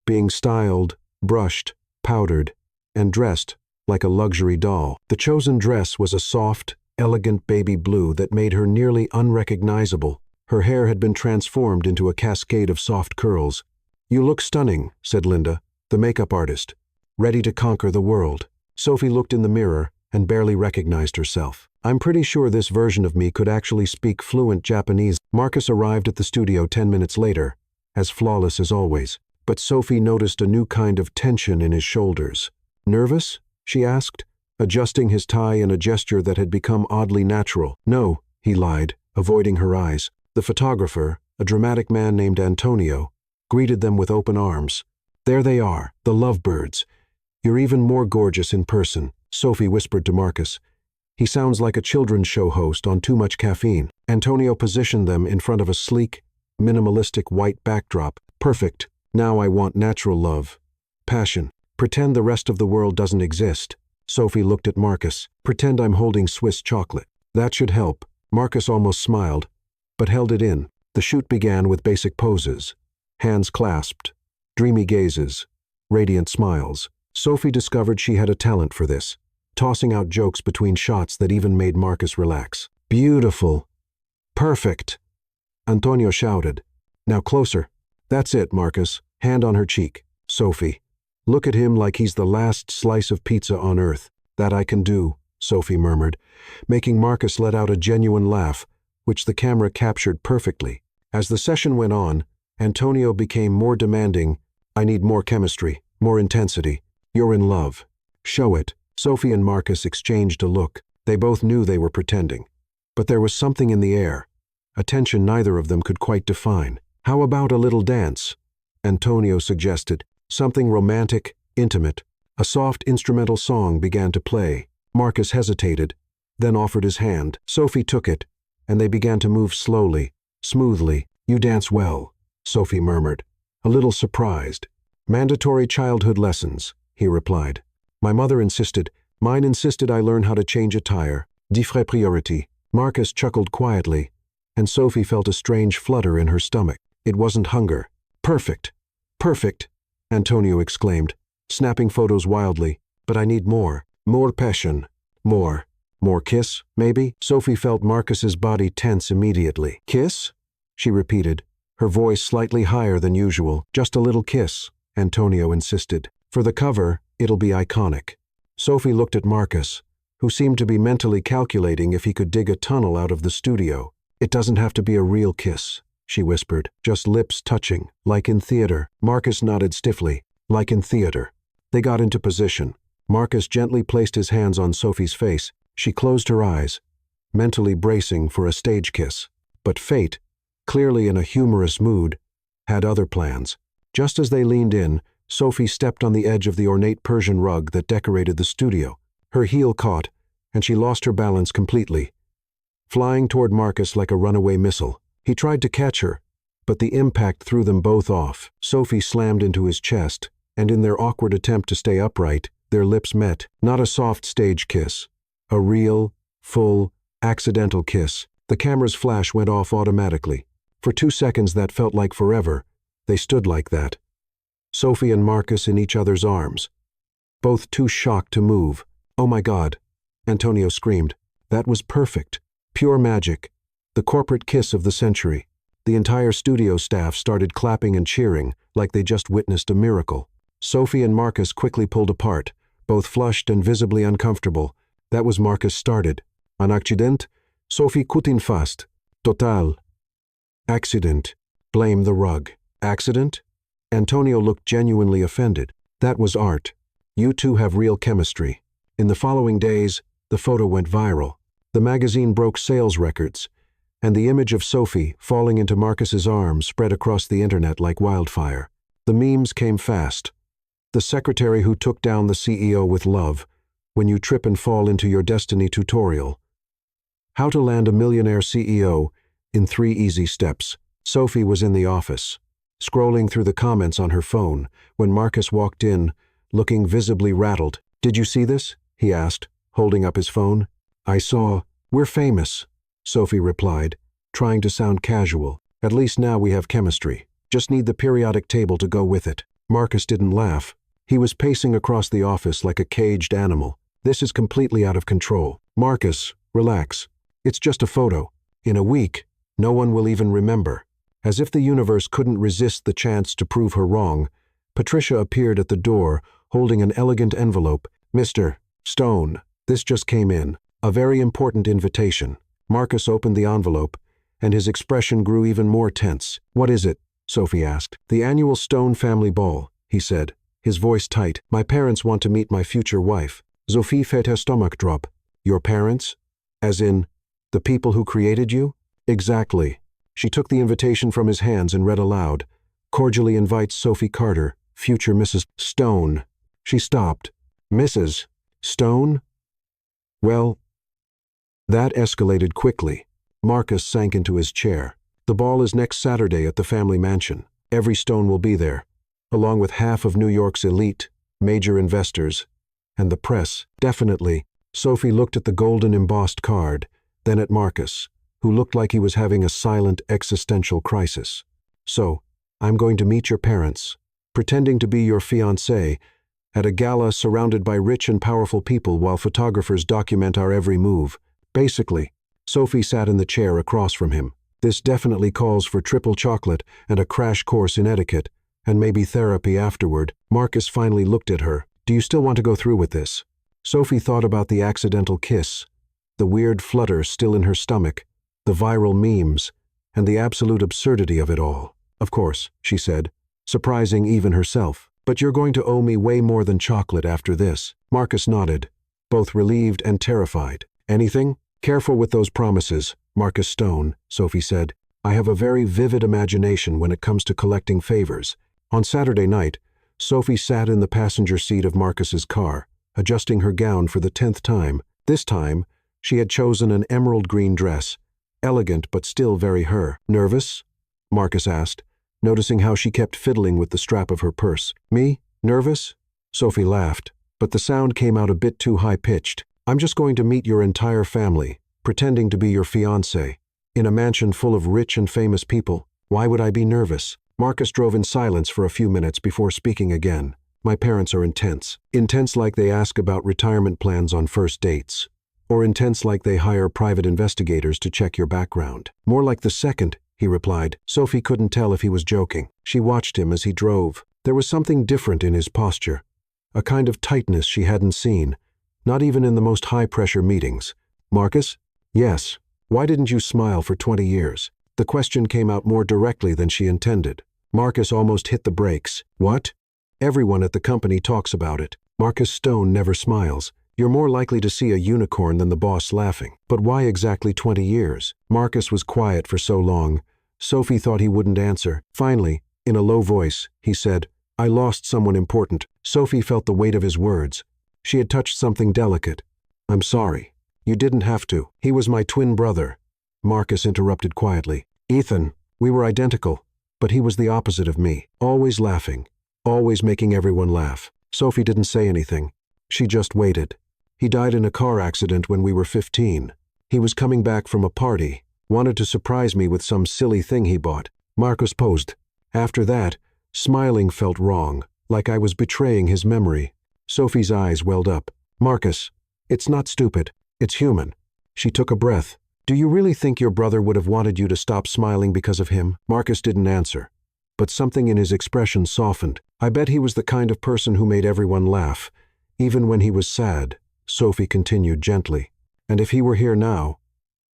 being styled, brushed, powdered, and dressed like a luxury doll. The chosen dress was a soft, elegant baby blue that made her nearly unrecognizable. Her hair had been transformed into a cascade of soft curls. "You look stunning," said Linda, the makeup artist, ready to conquer the world. Sophie looked in the mirror and barely recognized herself. "I'm pretty sure this version of me could actually speak fluent Japanese." Marcus arrived at the studio 10 minutes later, as flawless as always, but Sophie noticed a new kind of tension in his shoulders. "Nervous?" she asked, adjusting his tie in a gesture that had become oddly natural. "No," he lied, avoiding her eyes. The photographer, a dramatic man named Antonio, greeted them with open arms. "There they are, the lovebirds. You're even more gorgeous in person," Sophie whispered to Marcus. "He sounds like a children's show host on too much caffeine." Antonio positioned them in front of a sleek, minimalistic white backdrop. "Perfect. Now I want natural love. Passion. Pretend the rest of the world doesn't exist." Sophie looked at Marcus. "Pretend I'm holding Swiss chocolate." "That should help." Marcus almost smiled, but held it in. The shoot began with basic poses. Hands clasped, dreamy gazes, radiant smiles. Sophie discovered she had a talent for this, tossing out jokes between shots that even made Marcus relax. Beautiful. Perfect. Antonio shouted. Now closer. That's it, Marcus. Hand on her cheek. Sophie. Look at him like he's the last slice of pizza on earth. That I can do, Sophie murmured, making Marcus let out a genuine laugh, which the camera captured perfectly. As the session went on, Antonio became more demanding. I need more chemistry, more intensity. You're in love. Show it. Sophie and Marcus exchanged a look. They both knew they were pretending. But there was something in the air, a tension neither of them could quite define. How about a little dance? Antonio suggested. Something romantic, intimate. A soft instrumental song began to play. Marcus hesitated, then offered his hand. Sophie took it, and they began to move slowly, smoothly. You dance well, Sophie murmured, a little surprised. Mandatory childhood lessons, he replied. My mother insisted. Mine insisted I learn how to change a tire. Diffre priority. Marcus chuckled quietly, and Sophie felt a strange flutter in her stomach. It wasn't hunger. Perfect. Perfect, Antonio exclaimed, snapping photos wildly. But I need more. More passion. More. More kiss, maybe? Sophie felt Marcus's body tense immediately. Kiss? She repeated, her voice slightly higher than usual. Just a little kiss, Antonio insisted. For the cover, it'll be iconic. Sophie looked at Marcus, who seemed to be mentally calculating if he could dig a tunnel out of the studio. It doesn't have to be a real kiss, she whispered, just lips touching, like in theater. Marcus nodded stiffly, like in theater. They got into position. Marcus gently placed his hands on Sophie's face. She closed her eyes, mentally bracing for a stage kiss. But fate, clearly in a humorous mood, had other plans. Just as they leaned in, Sophie stepped on the edge of the ornate Persian rug that decorated the studio. Her heel caught, and she lost her balance completely, flying toward Marcus like a runaway missile. He tried to catch her, but the impact threw them both off. Sophie slammed into his chest, and in their awkward attempt to stay upright, their lips met. Not a soft stage kiss. A real, full, accidental kiss. The camera's flash went off automatically. For 2 seconds that felt like forever. They stood like that. Sophie and Marcus in each other's arms, both too shocked to move. Oh my God, Antonio screamed. That was perfect. Pure magic. The corporate kiss of the century. The entire studio staff started clapping and cheering like they just witnessed a miracle. Sophie and Marcus quickly pulled apart, both flushed and visibly uncomfortable. That was Marcus started. Un accident? Sophie coutin fast. Total. Accident. Blame the rug. Accident? Antonio looked genuinely offended. That was art. You two have real chemistry. In the following days, the photo went viral. The magazine broke sales records, and the image of Sophie falling into Marcus's arms spread across the internet like wildfire. The memes came fast. The secretary who took down the CEO with love, when you trip and fall into your destiny tutorial. How to land a millionaire CEO in 3 easy steps. Sophie was in the office, scrolling through the comments on her phone, when Marcus walked in, looking visibly rattled. Did you see this? He asked, holding up his phone. I saw. We're famous, Sophie replied, trying to sound casual. At least now we have chemistry. Just need the periodic table to go with it. Marcus didn't laugh. He was pacing across the office like a caged animal. This is completely out of control. Marcus, relax. It's just a photo. In a week, no one will even remember. As if the universe couldn't resist the chance to prove her wrong, Patricia appeared at the door, holding an elegant envelope. Mr. Stone, this just came in. A very important invitation. Marcus opened the envelope, and his expression grew even more tense. What is it? Sophie asked. The annual Stone family ball, he said, his voice tight. My parents want to meet my future wife. Sophie fait her stomach drop. Your parents? As in, the people who created you? Exactly. She took the invitation from his hands and read aloud. Cordially invites Sophie Carter, future Mrs. Stone. She stopped. Mrs. Stone? Well, that escalated quickly. Marcus sank into his chair. The ball is next Saturday at the family mansion. Every Stone will be there, along with half of New York's elite, major investors, and the press. Definitely. Sophie looked at the golden embossed card, then at Marcus, who looked like he was having a silent existential crisis. So, I'm going to meet your parents, pretending to be your fiancé, at a gala surrounded by rich and powerful people while photographers document our every move. Basically, Sophie sat in the chair across from him. This definitely calls for triple chocolate and a crash course in etiquette, and maybe therapy afterward. Marcus finally looked at her. Do you still want to go through with this? Sophie thought about the accidental kiss, the weird flutter still in her stomach, the viral memes, and the absolute absurdity of it all. Of course, she said, surprising even herself. But you're going to owe me way more than chocolate after this. Marcus nodded, both relieved and terrified. Anything? Careful with those promises, Marcus Stone, Sophie said. I have a very vivid imagination when it comes to collecting favors. On Saturday night, Sophie sat in the passenger seat of Marcus's car, adjusting her gown for the 10th time. This time, she had chosen an emerald green dress, elegant but still very her. Nervous? Marcus asked, noticing how she kept fiddling with the strap of her purse. Me? Nervous? Sophie laughed, but the sound came out a bit too high-pitched. I'm just going to meet your entire family, pretending to be your fiancé, in a mansion full of rich and famous people. Why would I be nervous? Marcus drove in silence for a few minutes before speaking again. My parents are intense. Intense like they ask about retirement plans on first dates. Or intense like they hire private investigators to check your background. More like the second, he replied. Sophie couldn't tell if he was joking. She watched him as he drove. There was something different in his posture, a kind of tightness she hadn't seen, not even in the most high-pressure meetings. Marcus? Yes. Why didn't you smile for 20 years? The question came out more directly than she intended. Marcus almost hit the brakes. What? Everyone at the company talks about it. Marcus Stone never smiles. You're more likely to see a unicorn than the boss laughing. But why exactly 20 years? Marcus was quiet for so long. Sophie thought he wouldn't answer. Finally, in a low voice, he said, I lost someone important. Sophie felt the weight of his words. She had touched something delicate. I'm sorry. You didn't have to. He was my twin brother. Marcus interrupted quietly. Ethan, we were identical, but he was the opposite of me. Always laughing. Always making everyone laugh. Sophie didn't say anything. She just waited. He died in a car accident when we were 15. He was coming back from a party, wanted to surprise me with some silly thing he bought. Marcus posed. After that, smiling felt wrong, like I was betraying his memory. Sophie's eyes welled up. Marcus, it's not stupid. It's human. She took a breath. Do you really think your brother would have wanted you to stop smiling because of him? Marcus didn't answer, but something in his expression softened. I bet he was the kind of person who made everyone laugh, even when he was sad. Sophie continued gently. And if he were here now,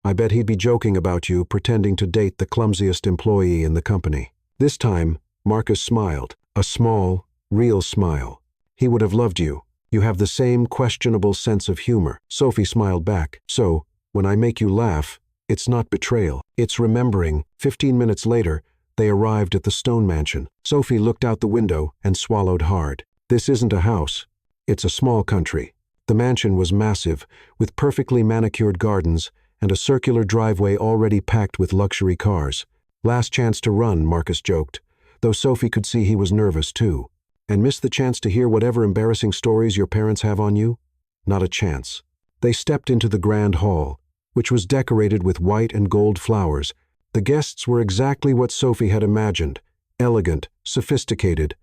I bet he'd be joking about you, pretending to date the clumsiest employee in the company. This time, Marcus smiled, a small, real smile. He would have loved you. You have the same questionable sense of humor. Sophie smiled back. So, when I make you laugh, it's not betrayal. It's remembering. 15 minutes later, they arrived at the Stone Mansion. Sophie looked out the window and swallowed hard. This isn't a house. It's a small country. The mansion was massive, with perfectly manicured gardens and a circular driveway already packed with luxury cars. Last chance to run, Marcus joked, though Sophie could see he was nervous too. And miss the chance to hear whatever embarrassing stories your parents have on you? Not a chance. They stepped into the grand hall, which was decorated with white and gold flowers. The guests were exactly what Sophie had imagined, elegant, sophisticated,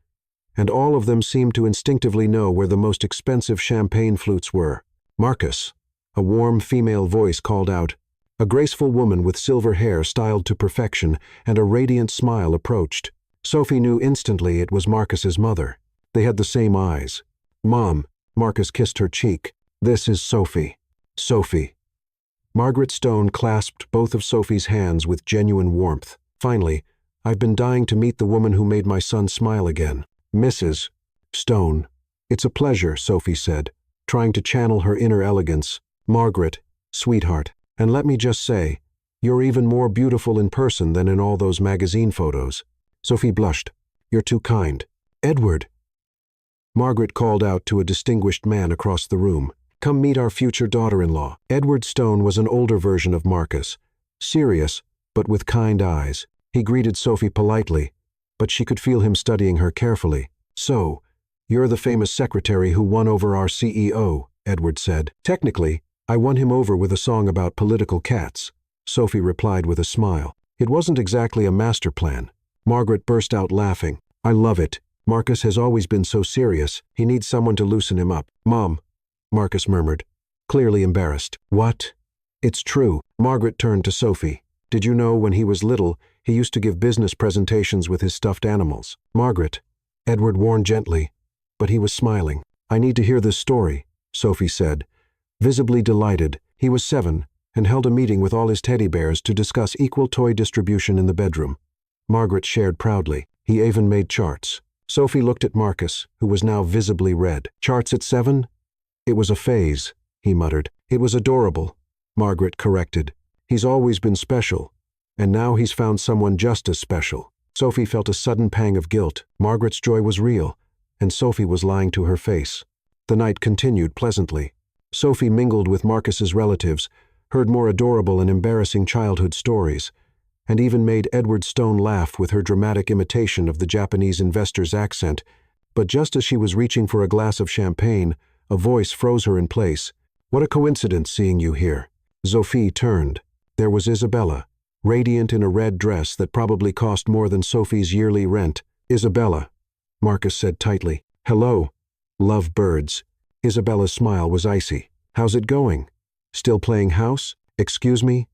and all of them seemed to instinctively know where the most expensive champagne flutes were. Marcus, a warm female voice called out. A graceful woman with silver hair styled to perfection and a radiant smile approached. Sophie knew instantly it was Marcus's mother. They had the same eyes. Mom, Marcus kissed her cheek. This is Sophie. Sophie. Margaret Stone clasped both of Sophie's hands with genuine warmth. Finally, I've been dying to meet the woman who made my son smile again. Mrs. Stone. It's a pleasure, Sophie said, trying to channel her inner elegance. Margaret, sweetheart. And let me just say, you're even more beautiful in person than in all those magazine photos. Sophie blushed. You're too kind. Edward. Margaret called out to a distinguished man across the room. Come meet our future daughter-in-law. Edward Stone was an older version of Marcus, serious, but with kind eyes. He greeted Sophie politely, but she could feel him studying her carefully. So, you're the famous secretary who won over our CEO, Edward said. Technically, I won him over with a song about political cats, Sophie replied with a smile. It wasn't exactly a master plan. Margaret burst out laughing. I love it. Marcus has always been so serious, he needs someone to loosen him up. Mom, Marcus murmured, clearly embarrassed. What? It's true. Margaret turned to Sophie. Did you know when he was little, he used to give business presentations with his stuffed animals? Margaret, Edward warned gently, but he was smiling. I need to hear this story, Sophie said. Visibly delighted, he was 7 and held a meeting with all his teddy bears to discuss equal toy distribution in the bedroom. Margaret shared proudly. He even made charts. Sophie looked at Marcus, who was now visibly red. Charts at 7? It was a phase, he muttered. It was adorable, Margaret corrected. He's always been special, and now he's found someone just as special. Sophie felt a sudden pang of guilt. Margaret's joy was real, and Sophie was lying to her face. The night continued pleasantly. Sophie mingled with Marcus's relatives, heard more adorable and embarrassing childhood stories, and even made Edward Stone laugh with her dramatic imitation of the Japanese investor's accent. But just as she was reaching for a glass of champagne, a voice froze her in place. What a coincidence seeing you here. Sophie turned. There was Isabella, radiant in a red dress that probably cost more than Sophie's yearly rent. Isabella, Marcus said tightly. Hello. Love birds. Isabella's smile was icy. How's it going? Still playing house? Excuse me?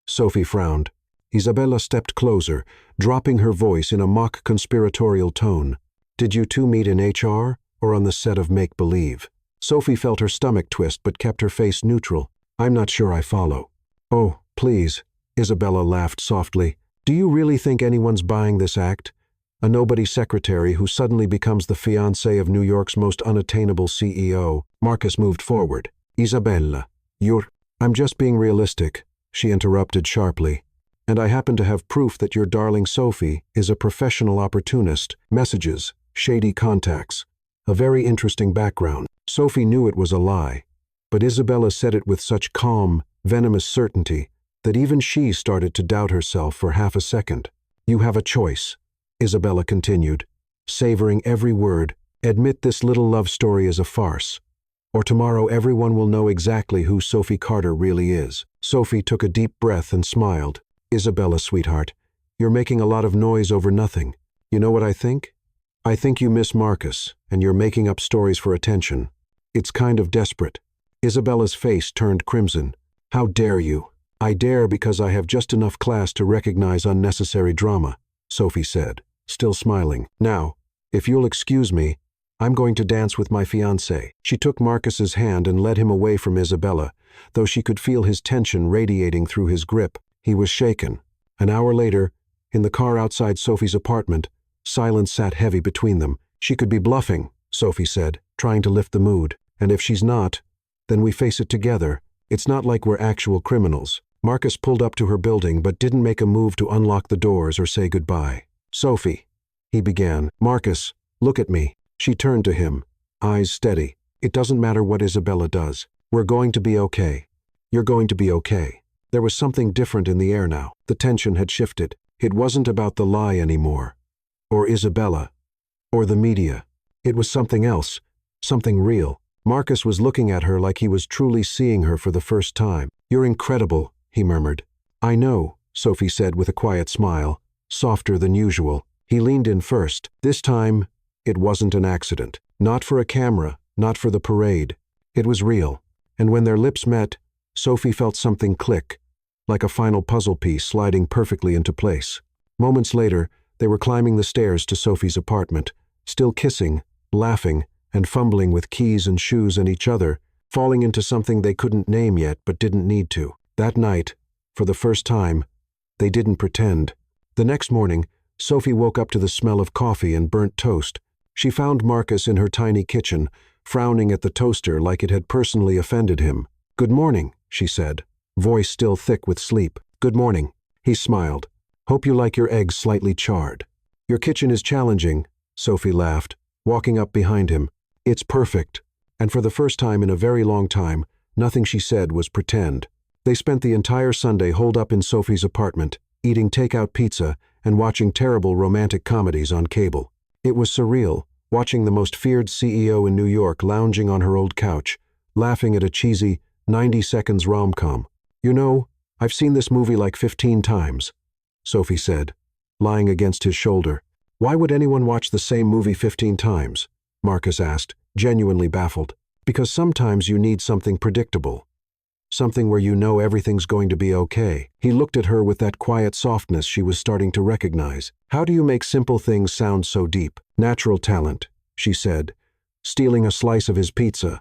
Sophie frowned. Isabella stepped closer, dropping her voice in a mock conspiratorial tone. Did you two meet in HR or on the set of Make Believe? Sophie felt her stomach twist but kept her face neutral. I'm not sure I follow. Oh, please, Isabella laughed softly. Do you really think anyone's buying this act? A nobody secretary who suddenly becomes the fiancé of New York's most unattainable CEO. Marcus moved forward. Isabella, I'm just being realistic, she interrupted sharply. And I happen to have proof that your darling Sophie is a professional opportunist. Messages, shady contacts, a very interesting background. Sophie knew it was a lie, but Isabella said it with such calm, venomous certainty that even she started to doubt herself for half a second. You have a choice, Isabella continued, savoring every word. Admit this little love story is a farce, or tomorrow everyone will know exactly who Sophie Carter really is. Sophie took a deep breath and smiled. Isabella, sweetheart, you're making a lot of noise over nothing. You know what I think? I think you miss Marcus, and you're making up stories for attention. It's kind of desperate. Isabella's face turned crimson. How dare you? I dare because I have just enough class to recognize unnecessary drama, Sophie said, still smiling. Now, if you'll excuse me, I'm going to dance with my fiancé. She took Marcus's hand and led him away from Isabella, though she could feel his tension radiating through his grip. He was shaken. An hour later, in the car outside Sophie's apartment, silence sat heavy between them. She could be bluffing, Sophie said, trying to lift the mood. And if she's not, then we face it together. It's not like we're actual criminals. Marcus pulled up to her building but didn't make a move to unlock the doors or say goodbye. Sophie, he began. Marcus, look at me. She turned to him, eyes steady. It doesn't matter what Isabella does. We're going to be okay. You're going to be okay. There was something different in the air now. The tension had shifted. It wasn't about the lie anymore, or Isabella, or the media. It was something else, something real. Marcus was looking at her like he was truly seeing her for the first time. You're incredible, he murmured. I know, Sophie said with a quiet smile, softer than usual. He leaned in first. This time, it wasn't an accident. Not for a camera, not for the parade. It was real. And when their lips met, Sophie felt something click, like a final puzzle piece sliding perfectly into place. Moments later, they were climbing the stairs to Sophie's apartment, still kissing, laughing, and fumbling with keys and shoes and each other, falling into something they couldn't name yet but didn't need to. That night, for the first time, they didn't pretend. The next morning, Sophie woke up to the smell of coffee and burnt toast. She found Marcus in her tiny kitchen, frowning at the toaster like it had personally offended him. Good morning, she said, voice still thick with sleep. Good morning. He smiled. Hope you like your eggs slightly charred. Your kitchen is challenging, Sophie laughed, walking up behind him. It's perfect. And for the first time in a very long time, nothing she said was pretend. They spent the entire Sunday holed up in Sophie's apartment, eating takeout pizza and watching terrible romantic comedies on cable. It was surreal, watching the most feared CEO in New York lounging on her old couch, laughing at a cheesy 90 seconds rom-com. You know, I've seen this movie like 15 times, Sophie said, lying against his shoulder. Why would anyone watch the same movie 15 times? Marcus asked, genuinely baffled. Because sometimes you need something predictable. Something where you know everything's going to be okay. He looked at her with that quiet softness she was starting to recognize. How do you make simple things sound so deep? Natural talent, she said, stealing a slice of his pizza.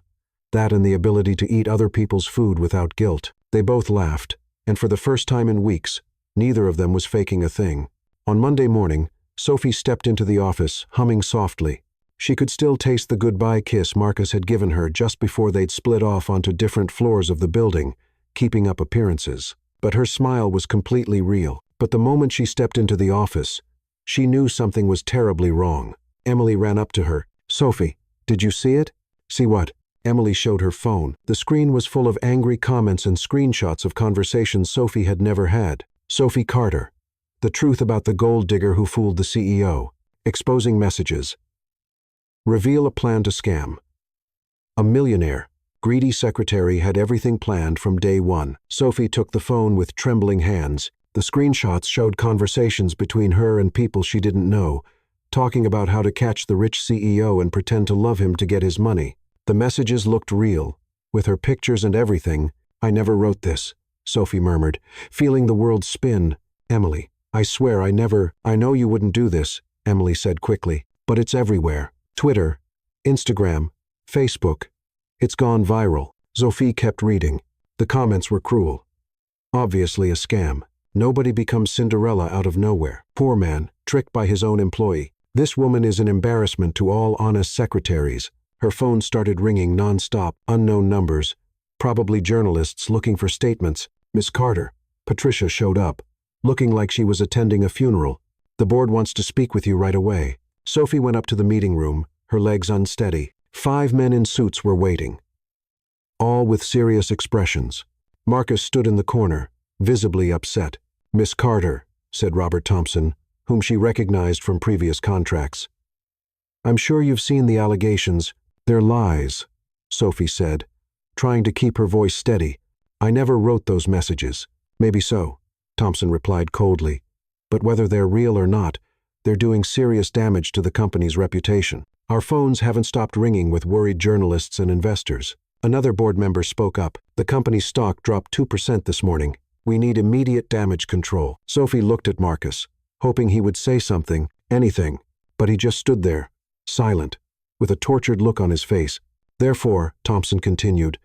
That and the ability to eat other people's food without guilt. They both laughed, and for the first time in weeks, neither of them was faking a thing. On Monday morning, Sophie stepped into the office, humming softly. She could still taste the goodbye kiss Marcus had given her just before they'd split off onto different floors of the building, keeping up appearances. But her smile was completely real. But the moment she stepped into the office, she knew something was terribly wrong. Emily ran up to her. "Sophie, did you see it?" "See what?" Emily showed her phone. The screen was full of angry comments and screenshots of conversations Sophie had never had. Sophie Carter. The truth about the gold digger who fooled the CEO. Exposing messages. Reveal a plan to scam. A millionaire, greedy secretary had everything planned from day one. Sophie took the phone with trembling hands. The screenshots showed conversations between her and people she didn't know, talking about how to catch the rich CEO and pretend to love him to get his money. The messages looked real, with her pictures and everything. "I never wrote this," Sophie murmured, feeling the world spin. "Emily, I swear I never—" "I know you wouldn't do this," Emily said quickly, "but it's everywhere. Twitter, Instagram, Facebook. It's gone viral." Sophie kept reading. The comments were cruel. Obviously a scam. Nobody becomes Cinderella out of nowhere. Poor man, tricked by his own employee. This woman is an embarrassment to all honest secretaries. Her phone started ringing non-stop, unknown numbers. Probably journalists looking for statements. "Miss Carter." Patricia showed up, looking like she was attending a funeral. "The board wants to speak with you right away." Sophie went up to the meeting room, her legs unsteady. 5 men in suits were waiting, all with serious expressions. Marcus stood in the corner, visibly upset. "Miss Carter," said Robert Thompson, whom she recognized from previous contracts. "I'm sure you've seen the allegations. They're lies," Sophie said, trying to keep her voice steady. "I never wrote those messages." "Maybe so," Thompson replied coldly. "But whether they're real or not, they're doing serious damage to the company's reputation. Our phones haven't stopped ringing with worried journalists and investors." Another board member spoke up. "The company's stock dropped 2% this morning. We need immediate damage control." Sophie looked at Marcus, hoping he would say something, anything, but he just stood there, silent, with a tortured look on his face. "Therefore," Thompson continued,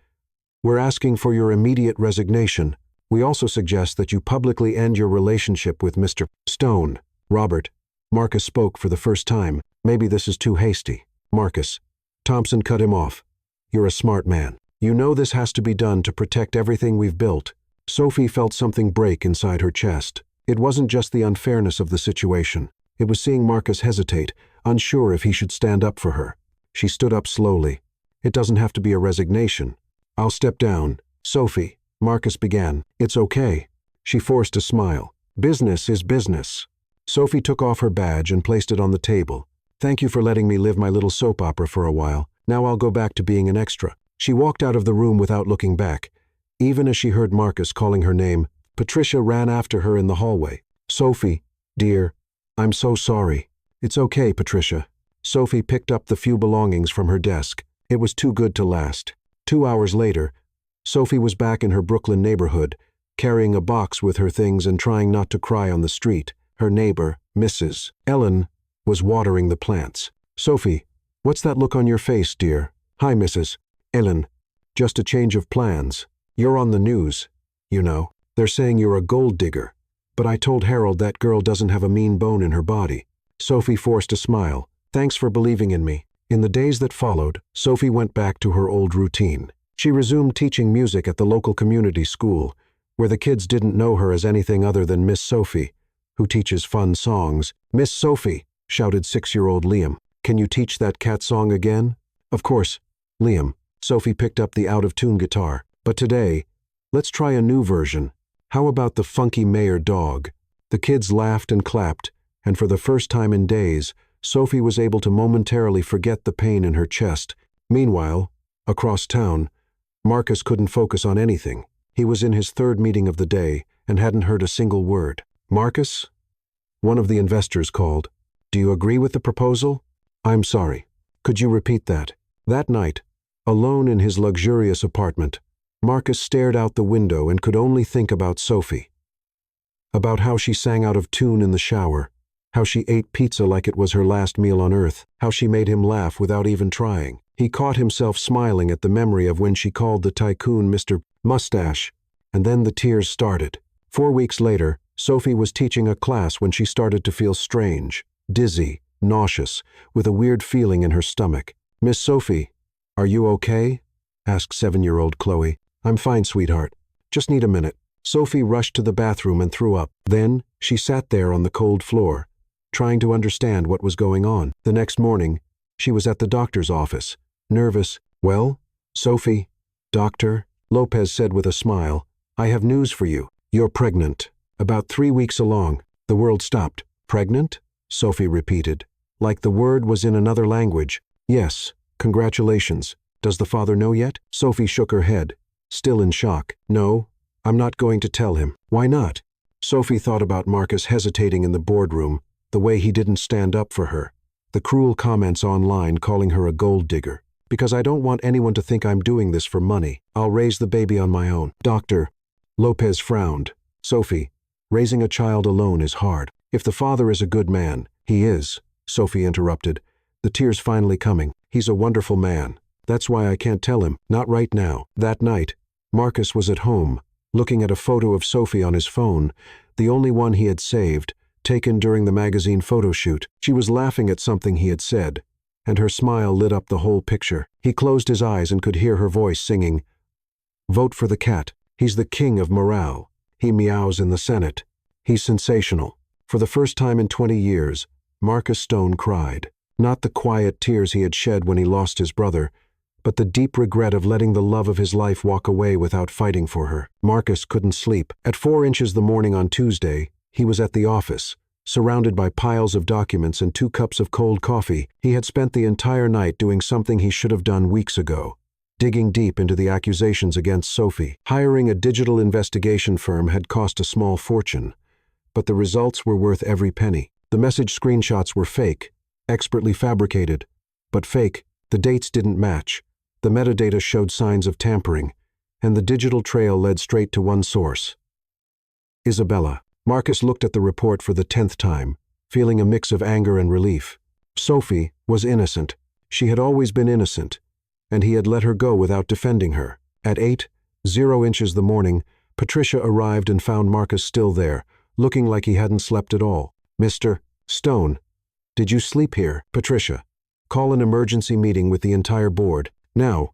"we're asking for your immediate resignation. We also suggest that you publicly end your relationship with Mr. Stone." "Robert," Marcus spoke for the first time. "Maybe this is too hasty." "Marcus." Thompson cut him off. "You're a smart man. You know this has to be done to protect everything we've built." Sophie felt something break inside her chest. It wasn't just the unfairness of the situation. It was seeing Marcus hesitate, unsure if he should stand up for her. She stood up slowly. "It doesn't have to be a resignation. I'll step down." "Sophie," Marcus began. "It's okay." She forced a smile. "Business is business." Sophie took off her badge and placed it on the table. "Thank you for letting me live my little soap opera for a while. Now I'll go back to being an extra." She walked out of the room without looking back. Even as she heard Marcus calling her name, Patricia ran after her in the hallway. "Sophie, dear, I'm so sorry." "It's okay, Patricia." Sophie picked up the few belongings from her desk. It was too good to last. 2 hours later, Sophie was back in her Brooklyn neighborhood, carrying a box with her things and trying not to cry on the street. Her neighbor, Mrs. Ellen, was watering the plants. "Sophie, what's that look on your face, dear?" "Hi, Mrs. Ellen. Just a change of plans. You're on the news, you know. They're saying you're a gold digger. But I told Harold that girl doesn't have a mean bone in her body." Sophie forced a smile. "Thanks for believing in me." In the days that followed, Sophie went back to her old routine. She resumed teaching music at the local community school, where the kids didn't know her as anything other than Miss Sophie, who teaches fun songs. "Miss Sophie," shouted 6-year-old Liam. "Can you teach that cat song again?" "Of course, Liam." Sophie picked up the out-of-tune guitar. "But today, let's try a new version. How about the funky mayor dog?" The kids laughed and clapped, and for the first time in days, Sophie was able to momentarily forget the pain in her chest. Meanwhile, across town, Marcus couldn't focus on anything. He was in his 3rd meeting of the day and hadn't heard a single word. "Marcus?" One of the investors called. Do you agree with the proposal? I'm sorry. Could you repeat that? That night, alone in his luxurious apartment, Marcus stared out the window and could only think about Sophie. About how she sang out of tune in the shower, how she ate pizza like it was her last meal on earth, how she made him laugh without even trying. He caught himself smiling at the memory of when she called the tycoon Mr. Mustache, and then the tears started. 4 weeks later, Sophie was teaching a class when she started to feel strange, dizzy, nauseous, with a weird feeling in her stomach. "Miss Sophie, are you okay?" asked 7-year-old Chloe. "I'm fine, sweetheart. Just need a minute." Sophie rushed to the bathroom and threw up. Then, she sat there on the cold floor, trying to understand what was going on. The next morning, she was at the doctor's office, nervous. "Well, Sophie?" "Doctor," Lopez said with a smile, "I have news for you. You're pregnant. About 3 weeks along." The world stopped. "Pregnant?" Sophie repeated, like the word was in another language. "Yes, congratulations. Does the father know yet?" Sophie shook her head, still in shock. "No, I'm not going to tell him." "Why not?" Sophie thought about Marcus hesitating in the boardroom, the way he didn't stand up for her, the cruel comments online calling her a gold digger. "Because I don't want anyone to think I'm doing this for money. I'll raise the baby on my own." "Doctor," Lopez frowned. "Sophie, raising a child alone is hard. If the father is a good man—" "He is," Sophie interrupted, the tears finally coming. "He's a wonderful man. That's why I can't tell him, not right now." That night, Marcus was at home, looking at a photo of Sophie on his phone, the only one he had saved, taken during the magazine photo shoot. She was laughing at something he had said, and her smile lit up the whole picture. He closed his eyes and could hear her voice singing, "Vote for the cat. He's the king of morale. He meows in the Senate. He's sensational." For the first time in 20 years, Marcus Stone cried. Not the quiet tears he had shed when he lost his brother, but the deep regret of letting the love of his life walk away without fighting for her. Marcus couldn't sleep. At 4 inches the morning on Tuesday, he was at the office, surrounded by piles of documents and 2 cups of cold coffee. He had spent the entire night doing something he should have done weeks ago, digging deep into the accusations against Sophie. Hiring a digital investigation firm had cost a small fortune, but the results were worth every penny. The message screenshots were fake, expertly fabricated, but fake. The dates didn't match. The metadata showed signs of tampering, and the digital trail led straight to one source: Isabella. Marcus looked at the report for the 10th time, feeling a mix of anger and relief. Sophie was innocent. She had always been innocent, and he had let her go without defending her. At 8:00 inches the morning, Patricia arrived and found Marcus still there, looking like he hadn't slept at all. "Mr. Stone, did you sleep here?" "Patricia, call an emergency meeting with the entire board. Now.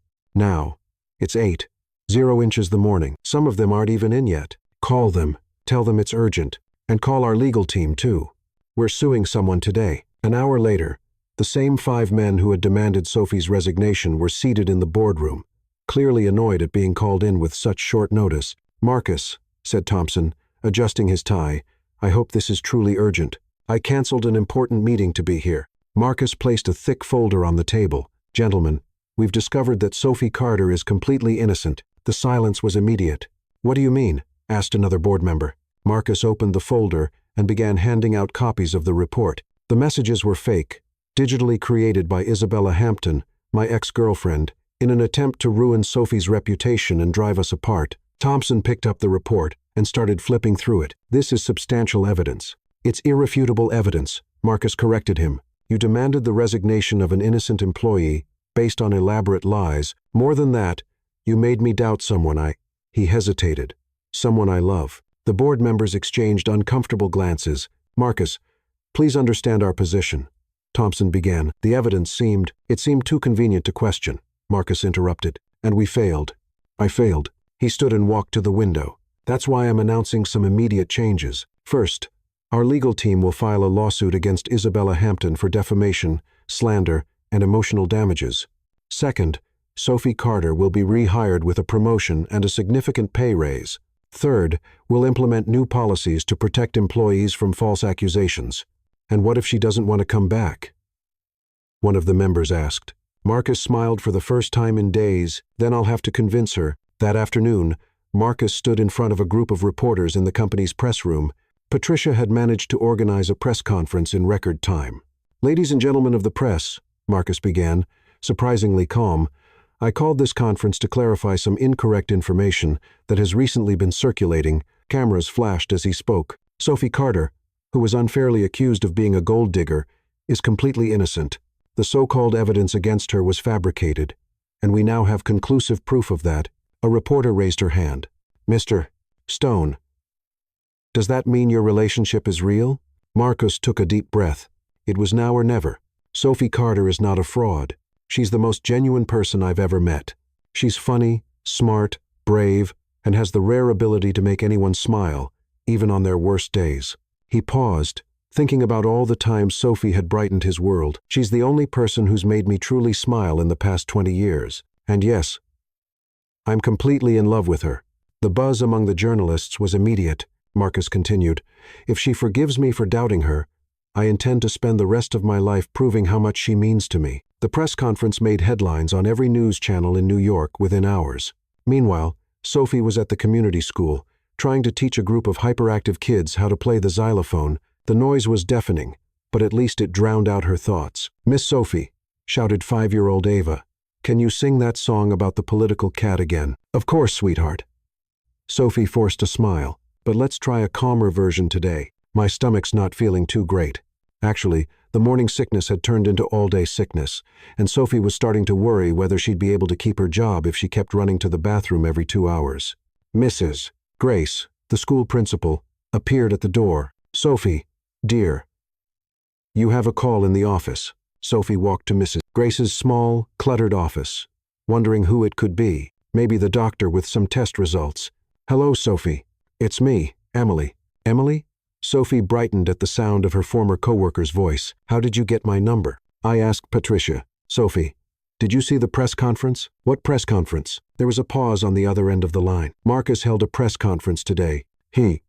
It's 8:00 inches the morning. Some of them aren't even in yet. Call them. Tell them it's urgent. And call our legal team, too. We're suing someone today." An hour later, the same 5 men who had demanded Sophie's resignation were seated in the boardroom, clearly annoyed at being called in with such short notice. "Marcus," said Thompson, adjusting his tie, "I hope this is truly urgent. I canceled an important meeting to be here." Marcus placed a thick folder on the table. "Gentlemen, we've discovered that Sophie Carter is completely innocent." The silence was immediate. "What do you mean?" asked another board member. Marcus opened the folder and began handing out copies of the report. The messages were fake, digitally created by Isabella Hampton, my ex-girlfriend, in an attempt to ruin Sophie's reputation and drive us apart. Thompson picked up the report and started flipping through it. "This is substantial evidence." "It's irrefutable evidence," Marcus corrected him. "You demanded the resignation of an innocent employee based on elaborate lies. More than that, you made me doubt someone He hesitated. "Someone I love." The board members exchanged uncomfortable glances. "Marcus, please understand our position," Thompson began. It seemed too convenient to question," Marcus interrupted. "And we failed. I failed." He stood and walked to the window. "That's why I'm announcing some immediate changes. First, our legal team will file a lawsuit against Isabella Hampton for defamation, slander, and emotional damages. Second, Sophie Carter will be rehired with a promotion and a significant pay raise. Third, we'll implement new policies to protect employees from false accusations. And what if she doesn't want to come back?" one of the members asked. Marcus smiled for the first time in days. "Then I'll have to convince her." That afternoon, Marcus stood in front of a group of reporters in the company's press room. Patricia had managed to organize a press conference in record time. Ladies and gentlemen of the press, Marcus began, surprisingly calm, I called this conference to clarify some incorrect information that has recently been circulating. Cameras flashed as he spoke. Sophie Carter, who was unfairly accused of being a gold digger, is completely innocent. The so-called evidence against her was fabricated, and we now have conclusive proof of that. A reporter raised her hand. Mr. Stone, does that mean your relationship is real? Marcus took a deep breath. It was now or never. Sophie Carter is not a fraud. She's the most genuine person I've ever met. She's funny, smart, brave, and has the rare ability to make anyone smile, even on their worst days. He paused, thinking about all the times Sophie had brightened his world. She's the only person who's made me truly smile in the past 20 years. And yes, I'm completely in love with her. The buzz among the journalists was immediate. Marcus continued. If she forgives me for doubting her, I intend to spend the rest of my life proving how much she means to me. The press conference made headlines on every news channel in New York within hours. Meanwhile, Sophie was at the community school, trying to teach a group of hyperactive kids how to play the xylophone. The noise was deafening, but at least it drowned out her thoughts. Miss Sophie, shouted 5-year-old Ava, can you sing that song about the political cat again? Of course, sweetheart. Sophie forced a smile, but let's try a calmer version today. My stomach's not feeling too great. Actually, the morning sickness had turned into all-day sickness, and Sophie was starting to worry whether she'd be able to keep her job if she kept running to the bathroom every 2 hours. Mrs. Grace, the school principal, appeared at the door. Sophie, dear, you have a call in the office. Sophie walked to Mrs. Grace's small, cluttered office, wondering who it could be. Maybe the doctor with some test results. Hello, Sophie. It's me, Emily. Emily? Sophie brightened at the sound of her former co-worker's voice. How did you get my number? I asked Patricia. Sophie, did you see the press conference? What press conference? There was a pause on the other end of the line. Marcus held a press conference today. He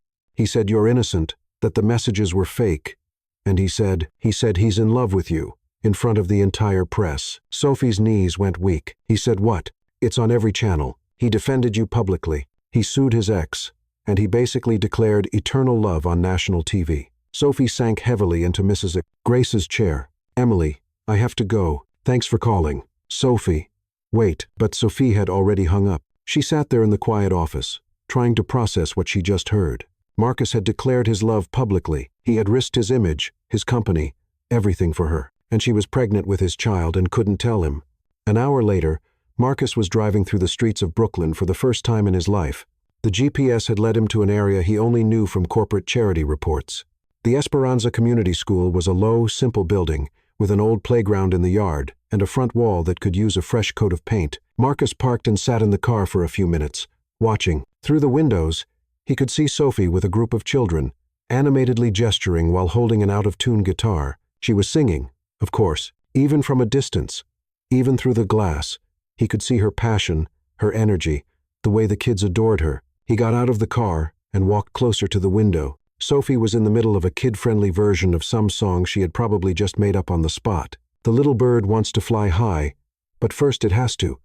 said you're innocent, that the messages were fake. And he said he's in love with you, in front of the entire press. Sophie's knees went weak. He said what? It's on every channel. He defended you publicly. He sued his ex, and he basically declared eternal love on national TV. Sophie sank heavily into Mrs. Grace's chair. Emily, I have to go. Thanks for calling. Sophie. Wait, but Sophie had already hung up. She sat there in the quiet office, trying to process what she just heard. Marcus had declared his love publicly. He had risked his image, his company, everything for her. And she was pregnant with his child and couldn't tell him. An hour later, Marcus was driving through the streets of Brooklyn for the first time in his life. The GPS had led him to an area he only knew from corporate charity reports. The Esperanza Community School was a low, simple building, with an old playground in the yard and a front wall that could use a fresh coat of paint. Marcus parked and sat in the car for a few minutes, watching. Through the windows, he could see Sophie with a group of children, animatedly gesturing while holding an out-of-tune guitar. She was singing, of course, even from a distance. Even through the glass, he could see her passion, her energy, the way the kids adored her. He got out of the car and walked closer to the window. Sophie was in the middle of a kid-friendly version of some song she had probably just made up on the spot. The little bird wants to fly high, but first it has to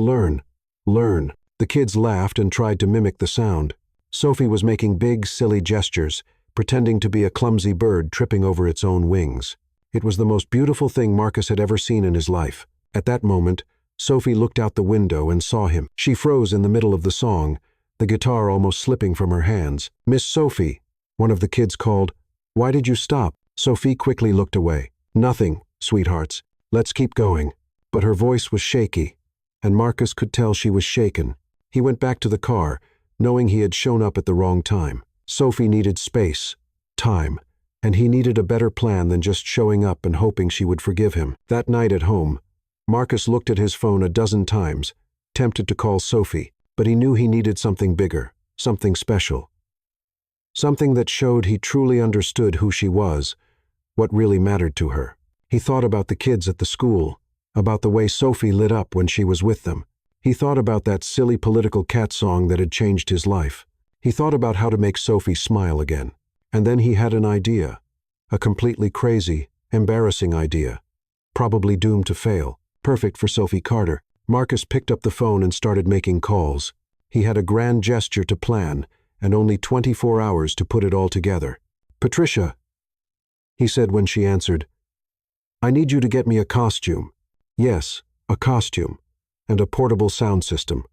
learn. The kids laughed and tried to mimic the sound. Sophie was making big, silly gestures, pretending to be a clumsy bird tripping over its own wings. It was the most beautiful thing Marcus had ever seen in his life. At that moment, Sophie looked out the window and saw him. She froze in the middle of the song, the guitar almost slipping from her hands. Miss Sophie, one of the kids called. Why did you stop? Sophie quickly looked away. Nothing, sweethearts. Let's keep going. But her voice was shaky, and Marcus could tell she was shaken. He went back to the car, knowing he had shown up at the wrong time. Sophie needed space, time, and he needed a better plan than just showing up and hoping she would forgive him. That night at home, Marcus looked at his phone a dozen times, tempted to call Sophie, but he knew he needed something bigger, something special. Something that showed he truly understood who she was, what really mattered to her. He thought about the kids at the school, about the way Sophie lit up when she was with them. He thought about that silly political cat song that had changed his life. He thought about how to make Sophie smile again. And then he had an idea, a completely crazy, embarrassing idea, probably doomed to fail, perfect for Sophie Carter. Marcus picked up the phone and started making calls. He had a grand gesture to plan, and only 24 hours to put it all together. Patricia, he said when she answered. I need you to get me a costume. Yes, a costume. And a portable sound system.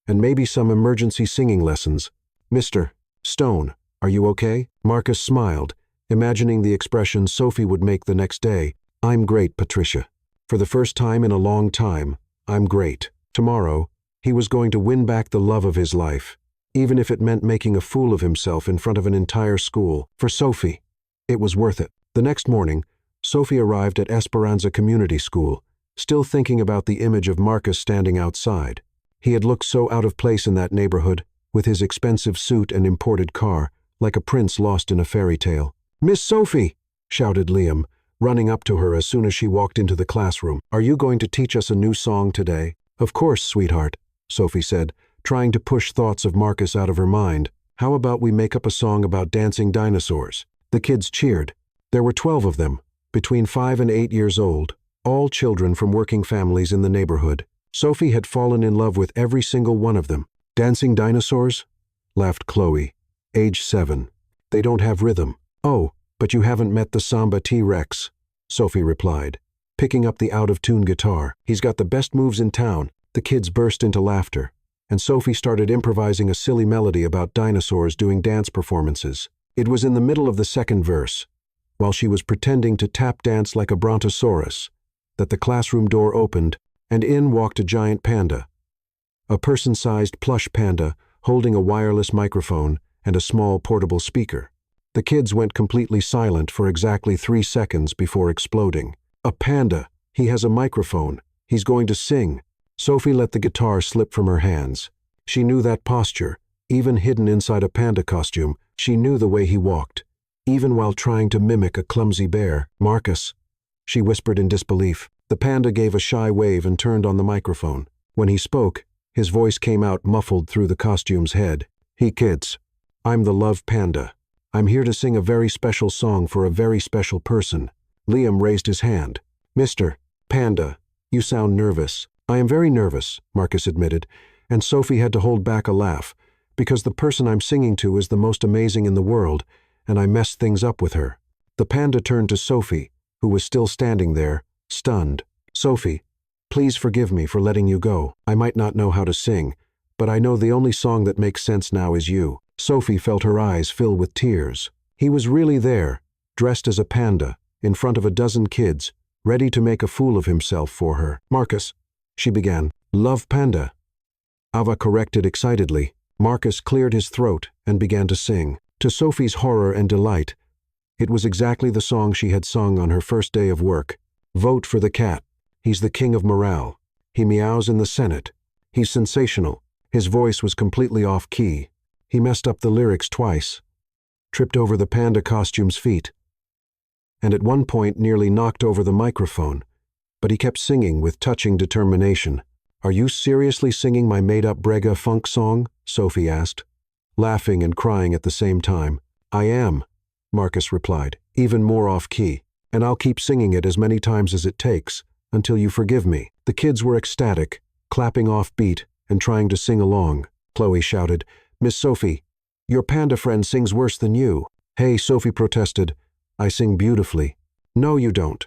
And maybe some emergency singing lessons. Mr. Stone, are you okay? Marcus smiled, imagining the expression Sophie would make the next day. I'm great, Patricia. For the first time in a long time, I'm great. Tomorrow, he was going to win back the love of his life, even if it meant making a fool of himself in front of an entire school. For Sophie, it was worth it. The next morning, Sophie arrived at Esperanza Community School, still thinking about the image of Marcus standing outside. He had looked so out of place in that neighborhood, with his expensive suit and imported car, like a prince lost in a fairy tale. "Miss Sophie!" shouted Liam, running up to her as soon as she walked into the classroom. "Are you going to teach us a new song today?" "Of course, sweetheart," Sophie said, trying to push thoughts of Marcus out of her mind. "How about we make up a song about dancing dinosaurs?" The kids cheered. There were 12 of them, between 5 and 8 years old, all children from working families in the neighborhood. Sophie had fallen in love with every single one of them. "Dancing dinosaurs?" laughed Chloe, age 7. "They don't have rhythm." "Oh, but you haven't met the Samba T-Rex," Sophie replied, picking up the out-of-tune guitar. "He's got the best moves in town." The kids burst into laughter, and Sophie started improvising a silly melody about dinosaurs doing dance performances. It was in the middle of the second verse, while she was pretending to tap dance like a brontosaurus, that the classroom door opened, and in walked a giant panda. A person-sized plush panda holding a wireless microphone and a small portable speaker. The kids went completely silent for exactly 3 seconds before exploding. "A panda! He has a microphone. He's going to sing." Sophie let the guitar slip from her hands. She knew that posture, even hidden inside a panda costume. She knew the way he walked, even while trying to mimic a clumsy bear. "Marcus," she whispered in disbelief. The panda gave a shy wave and turned on the microphone. When he spoke, his voice came out muffled through the costume's head. "Hey kids, I'm the Love Panda. I'm here to sing a very special song for a very special person." Liam raised his hand. "Mr. Panda, you sound nervous." "I am very nervous," Marcus admitted, and Sophie had to hold back a laugh, because the person I'm singing to is the most amazing in the world, and I messed things up with her. The panda turned to Sophie, who was still standing there, stunned. "Sophie, please forgive me for letting you go. I might not know how to sing, but I know the only song that makes sense now is you." Sophie felt her eyes fill with tears. He was really there, dressed as a panda, in front of a dozen kids, ready to make a fool of himself for her. "Marcus," she began. "Love Panda," Ava corrected excitedly. Marcus cleared his throat and began to sing. To Sophie's horror and delight, it was exactly the song she had sung on her first day of work. "Vote for the cat. He's the king of morale. He meows in the Senate. He's sensational." His voice was completely off-key. He messed up the lyrics twice, tripped over the panda costume's feet, and at one point nearly knocked over the microphone. But he kept singing with touching determination. "Are you seriously singing my made-up brega funk song?" Sophie asked, laughing and crying at the same time. "I am," Marcus replied, even more off-key, "and I'll keep singing it as many times as it takes, until you forgive me." The kids were ecstatic, clapping off-beat and trying to sing along. Chloe shouted, "Miss Sophie, your panda friend sings worse than you." "Hey," Sophie protested, "I sing beautifully." "No, you don't,"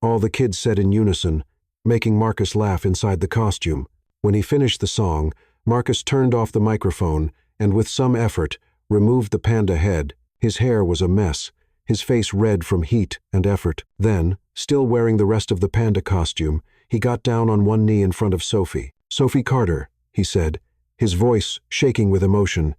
all the kids said in unison, making Marcus laugh inside the costume. When he finished the song, Marcus turned off the microphone and, with some effort, removed the panda head. His hair was a mess, his face red from heat and effort. Then, still wearing the rest of the panda costume, he got down on one knee in front of Sophie. "Sophie Carter," he said, his voice shaking with emotion.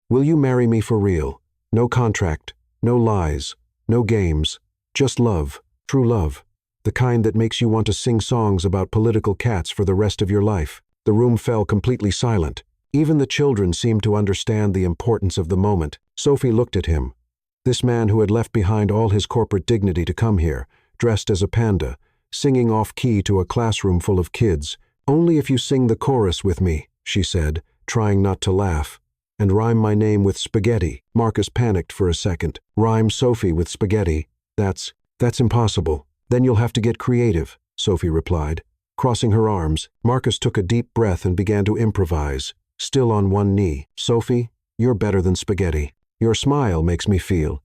"Will you marry me for real? No contract, no lies, no games, just love, true love, the kind that makes you want to sing songs about political cats for the rest of your life." The room fell completely silent. Even the children seemed to understand the importance of the moment. Sophie looked at him. This man who had left behind all his corporate dignity to come here, dressed as a panda, singing off-key to a classroom full of kids. "Only if you sing the chorus with me," she said, trying not to laugh, "and rhyme my name with spaghetti." Marcus panicked for a second. "Rhyme Sophie with spaghetti? That's impossible." "Then you'll have to get creative," Sophie replied. Crossing her arms, Marcus took a deep breath and began to improvise, still on one knee. "Sophie, you're better than spaghetti. Your smile makes me feel,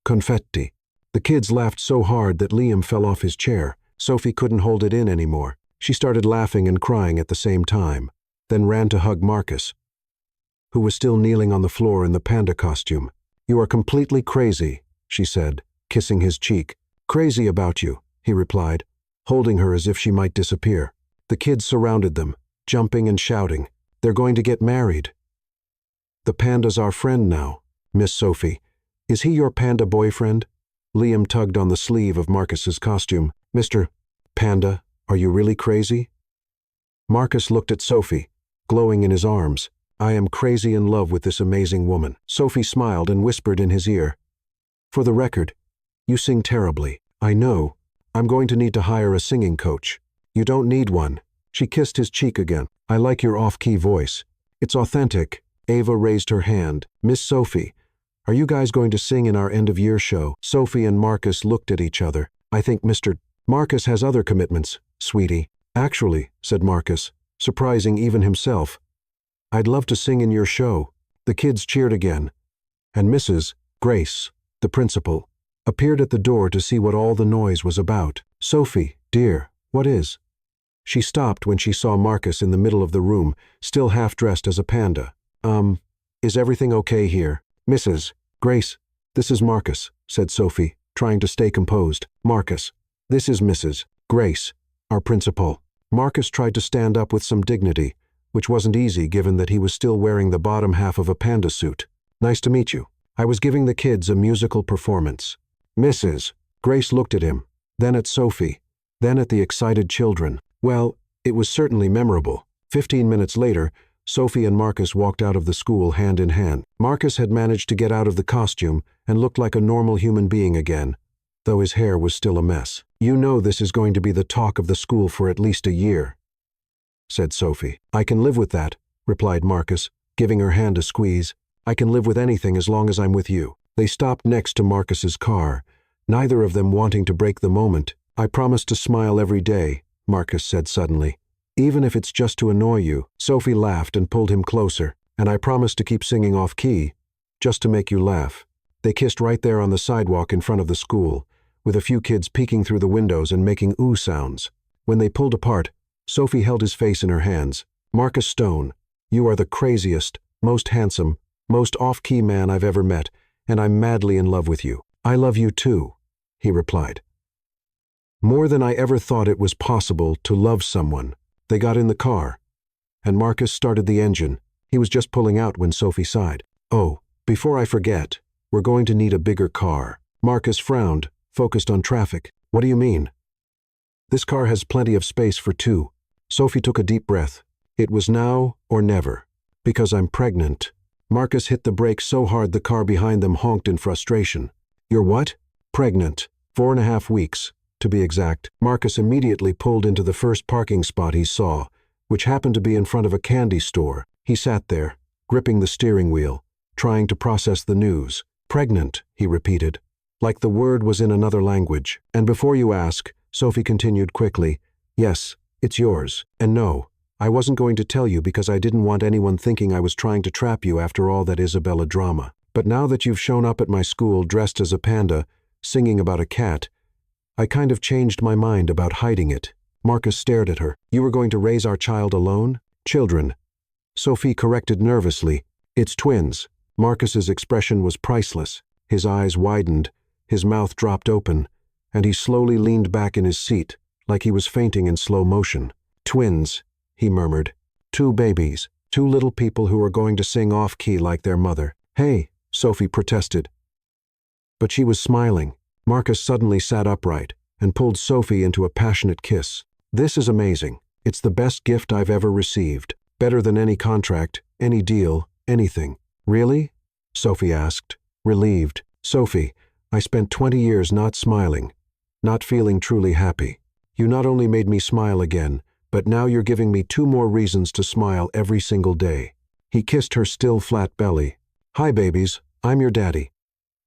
confetti." The kids laughed so hard that Liam fell off his chair. Sophie couldn't hold it in anymore. She started laughing and crying at the same time, then ran to hug Marcus, who was still kneeling on the floor in the panda costume. "You are completely crazy," she said, kissing his cheek. "Crazy about you," he replied, holding her as if she might disappear. The kids surrounded them, jumping and shouting. "They're going to get married." "The panda's our friend now, Miss Sophie. Is he your panda boyfriend?" Liam tugged on the sleeve of Marcus's costume. "Mr. Panda, are you really crazy?" Marcus looked at Sophie, glowing in his arms. "I am crazy in love with this amazing woman." Sophie smiled and whispered in his ear, "For the record, you sing terribly. I know. I'm going to need to hire a singing coach." "You don't need one." She kissed his cheek again. "I like your off-key voice. It's authentic." Ava raised her hand. "Miss Sophie, are you guys going to sing in our end-of-year show?" Sophie and Marcus looked at each other. "I think Mr. Marcus has other commitments, sweetie." "Actually," said Marcus, surprising even himself, "I'd love to sing in your show." The kids cheered again, and Mrs. Grace, the principal, appeared at the door to see what all the noise was about. "Sophie, dear, what is?" She stopped when she saw Marcus in the middle of the room, still half-dressed as a panda. Is everything okay here?" "Mrs. Grace, this is Marcus," said Sophie, trying to stay composed. "Marcus, this is Mrs. Grace, our principal." Marcus tried to stand up with some dignity, which wasn't easy given that he was still wearing the bottom half of a panda suit. "Nice to meet you. I was giving the kids a musical performance." Mrs. Grace looked at him, then at Sophie, then at the excited children. Well, it was certainly memorable. 15 minutes later, Sophie and Marcus walked out of the school hand in hand. Marcus had managed to get out of the costume and looked like a normal human being again, though his hair was still a mess. "You know this is going to be the talk of the school for at least a year," said Sophie. "I can live with that," replied Marcus, giving her hand a squeeze. "I can live with anything as long as I'm with you." They stopped next to Marcus's car, neither of them wanting to break the moment. "I promise to smile every day," Marcus said suddenly. "Even if it's just to annoy you." Sophie laughed and pulled him closer. "And I promise to keep singing off-key, just to make you laugh." They kissed right there on the sidewalk in front of the school, with a few kids peeking through the windows and making ooh sounds. When they pulled apart, Sophie held his face in her hands. "Marcus Stone, you are the craziest, most handsome, most off-key man I've ever met, and I'm madly in love with you." "I love you too," he replied. "More than I ever thought it was possible to love someone." They got in the car, and Marcus started the engine. He was just pulling out when Sophie sighed. "Oh, before I forget, we're going to need a bigger car." Marcus frowned, focused on traffic. "What do you mean?" "This car has plenty of space for two." Sophie took a deep breath. "It was now or never. Because I'm pregnant." Marcus hit the brake so hard the car behind them honked in frustration. "You're what?" "Pregnant. 4.5 weeks. To be exact." Marcus immediately pulled into the first parking spot he saw, which happened to be in front of a candy store. He sat there, gripping the steering wheel, trying to process the news. "Pregnant," he repeated, like the word was in another language. "And before you ask," Sophie continued quickly, "yes, it's yours. And no, I wasn't going to tell you because I didn't want anyone thinking I was trying to trap you after all that Isabella drama. But now that you've shown up at my school dressed as a panda, singing about a cat, I kind of changed my mind about hiding it." Marcus stared at her. "You were going to raise our child alone?" "Children," Sophie corrected nervously. "It's twins." Marcus's expression was priceless. His eyes widened, his mouth dropped open, and he slowly leaned back in his seat, like he was fainting in slow motion. "Twins," he murmured. "Two babies, two little people who are going to sing off-key like their mother." "Hey," Sophie protested. But she was smiling. Marcus suddenly sat upright and pulled Sophie into a passionate kiss. "This is amazing. It's the best gift I've ever received. Better than any contract, any deal, anything." "Really?" Sophie asked, relieved. "Sophie, I spent 20 years not smiling, not feeling truly happy. You not only made me smile again, but now you're giving me 2 more reasons to smile every single day." He kissed her still flat belly. "Hi babies, I'm your daddy.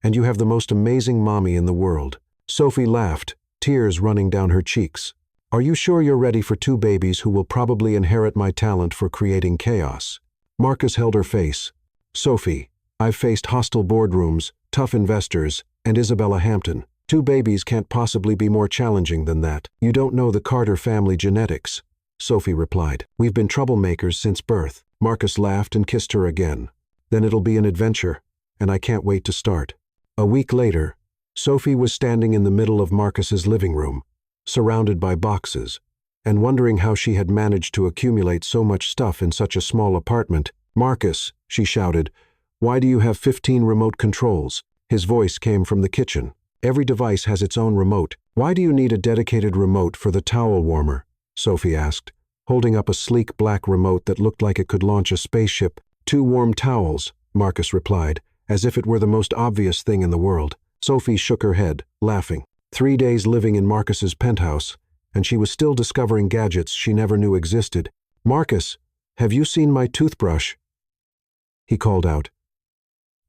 And you have the most amazing mommy in the world." Sophie laughed, tears running down her cheeks. "Are you sure you're ready for 2 babies who will probably inherit my talent for creating chaos?" Marcus held her face. "Sophie, I've faced hostile boardrooms, tough investors, and Isabella Hampton. Two babies can't possibly be more challenging than that. You don't know the Carter family genetics, Sophie replied. We've been troublemakers since birth. Marcus laughed and kissed her again. Then it'll be an adventure, and I can't wait to start. A week later, Sophie was standing in the middle of Marcus's living room, surrounded by boxes, and wondering how she had managed to accumulate so much stuff in such a small apartment. Marcus, she shouted, why do you have 15 remote controls? His voice came from the kitchen. Every device has its own remote. Why do you need a dedicated remote for the towel warmer? Sophie asked, holding up a sleek black remote that looked like it could launch a spaceship. 2 warm towels, Marcus replied, as if it were the most obvious thing in the world. Sophie shook her head, laughing. 3 days living in Marcus's penthouse, and she was still discovering gadgets she never knew existed. Marcus, have you seen my toothbrush? He called out,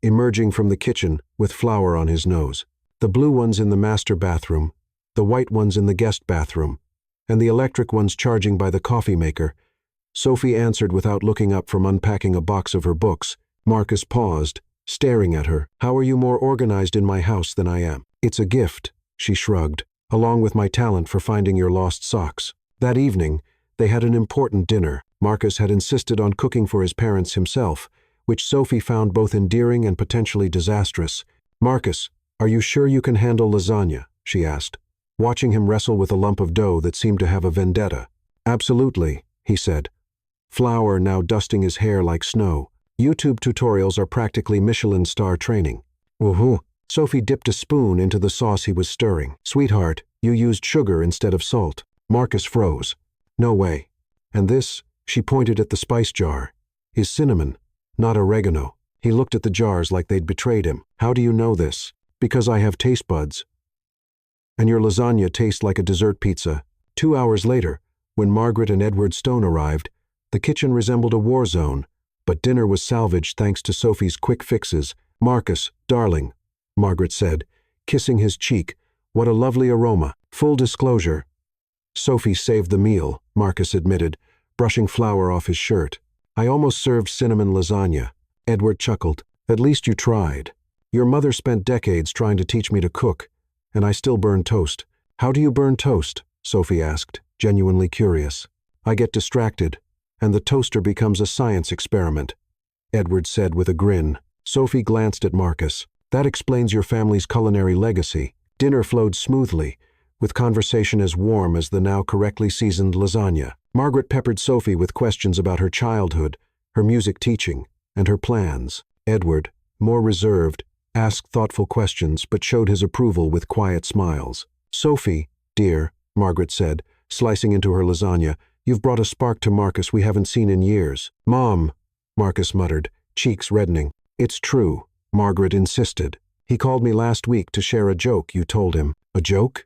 emerging from the kitchen with flour on his nose. The blue ones in the master bathroom, the white ones in the guest bathroom, and the electric ones charging by the coffee maker. Sophie answered without looking up from unpacking a box of her books. Marcus paused, staring at her. How are you more organized in my house than I am? It's a gift, she shrugged, along with my talent for finding your lost socks. That evening, they had an important dinner. Marcus had insisted on cooking for his parents himself, which Sophie found both endearing and potentially disastrous. Marcus, are you sure you can handle lasagna? She asked, watching him wrestle with a lump of dough that seemed to have a vendetta. Absolutely, he said, flour now dusting his hair like snow. YouTube tutorials are practically Michelin star training. Woohoo! Sophie dipped a spoon into the sauce he was stirring. Sweetheart, you used sugar instead of salt. Marcus froze. No way. And this, she pointed at the spice jar, is cinnamon, not oregano. He looked at the jars like they'd betrayed him. How do you know this? Because I have taste buds. And your lasagna tastes like a dessert pizza. 2 hours later, when Margaret and Edward Stone arrived, the kitchen resembled a war zone, but dinner was salvaged thanks to Sophie's quick fixes. Marcus, darling, Margaret said, kissing his cheek, what a lovely aroma. Full disclosure. Sophie saved the meal, Marcus admitted, brushing flour off his shirt. I almost served cinnamon lasagna. Edward chuckled. At least you tried. Your mother spent decades trying to teach me to cook, and I still burn toast. How do you burn toast? Sophie asked, genuinely curious. I get distracted, and the toaster becomes a science experiment, Edward said with a grin. Sophie glanced at Marcus. That explains your family's culinary legacy. Dinner flowed smoothly, with conversation as warm as the now correctly seasoned lasagna. Margaret peppered Sophie with questions about her childhood, her music teaching, and her plans. Edward, more reserved, asked thoughtful questions but showed his approval with quiet smiles. Sophie, dear, Margaret said, slicing into her lasagna, you've brought a spark to Marcus we haven't seen in years. Mom, Marcus muttered, cheeks reddening. It's true, Margaret insisted. He called me last week to share a joke you told him. A joke?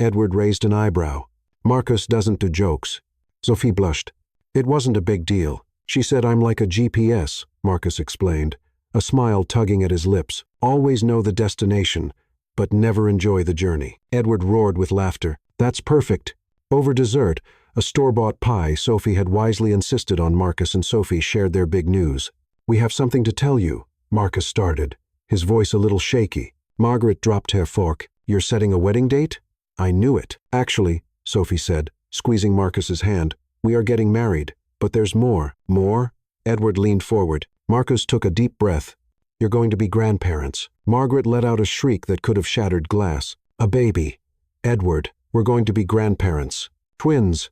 Edward raised an eyebrow. Marcus doesn't do jokes. Sophie blushed. It wasn't a big deal. She said I'm like a GPS, Marcus explained, a smile tugging at his lips. Always know the destination, but never enjoy the journey. Edward roared with laughter. That's perfect. Over dessert, a store-bought pie, Sophie had wisely insisted on. Marcus and Sophie shared their big news. We have something to tell you, Marcus started, his voice a little shaky. Margaret dropped her fork. You're setting a wedding date? I knew it. Actually, Sophie said, squeezing Marcus's hand, we are getting married, but there's more. More? Edward leaned forward. Marcus took a deep breath. You're going to be grandparents. Margaret let out a shriek that could have shattered glass. A baby. Edward, we're going to be grandparents. Twins,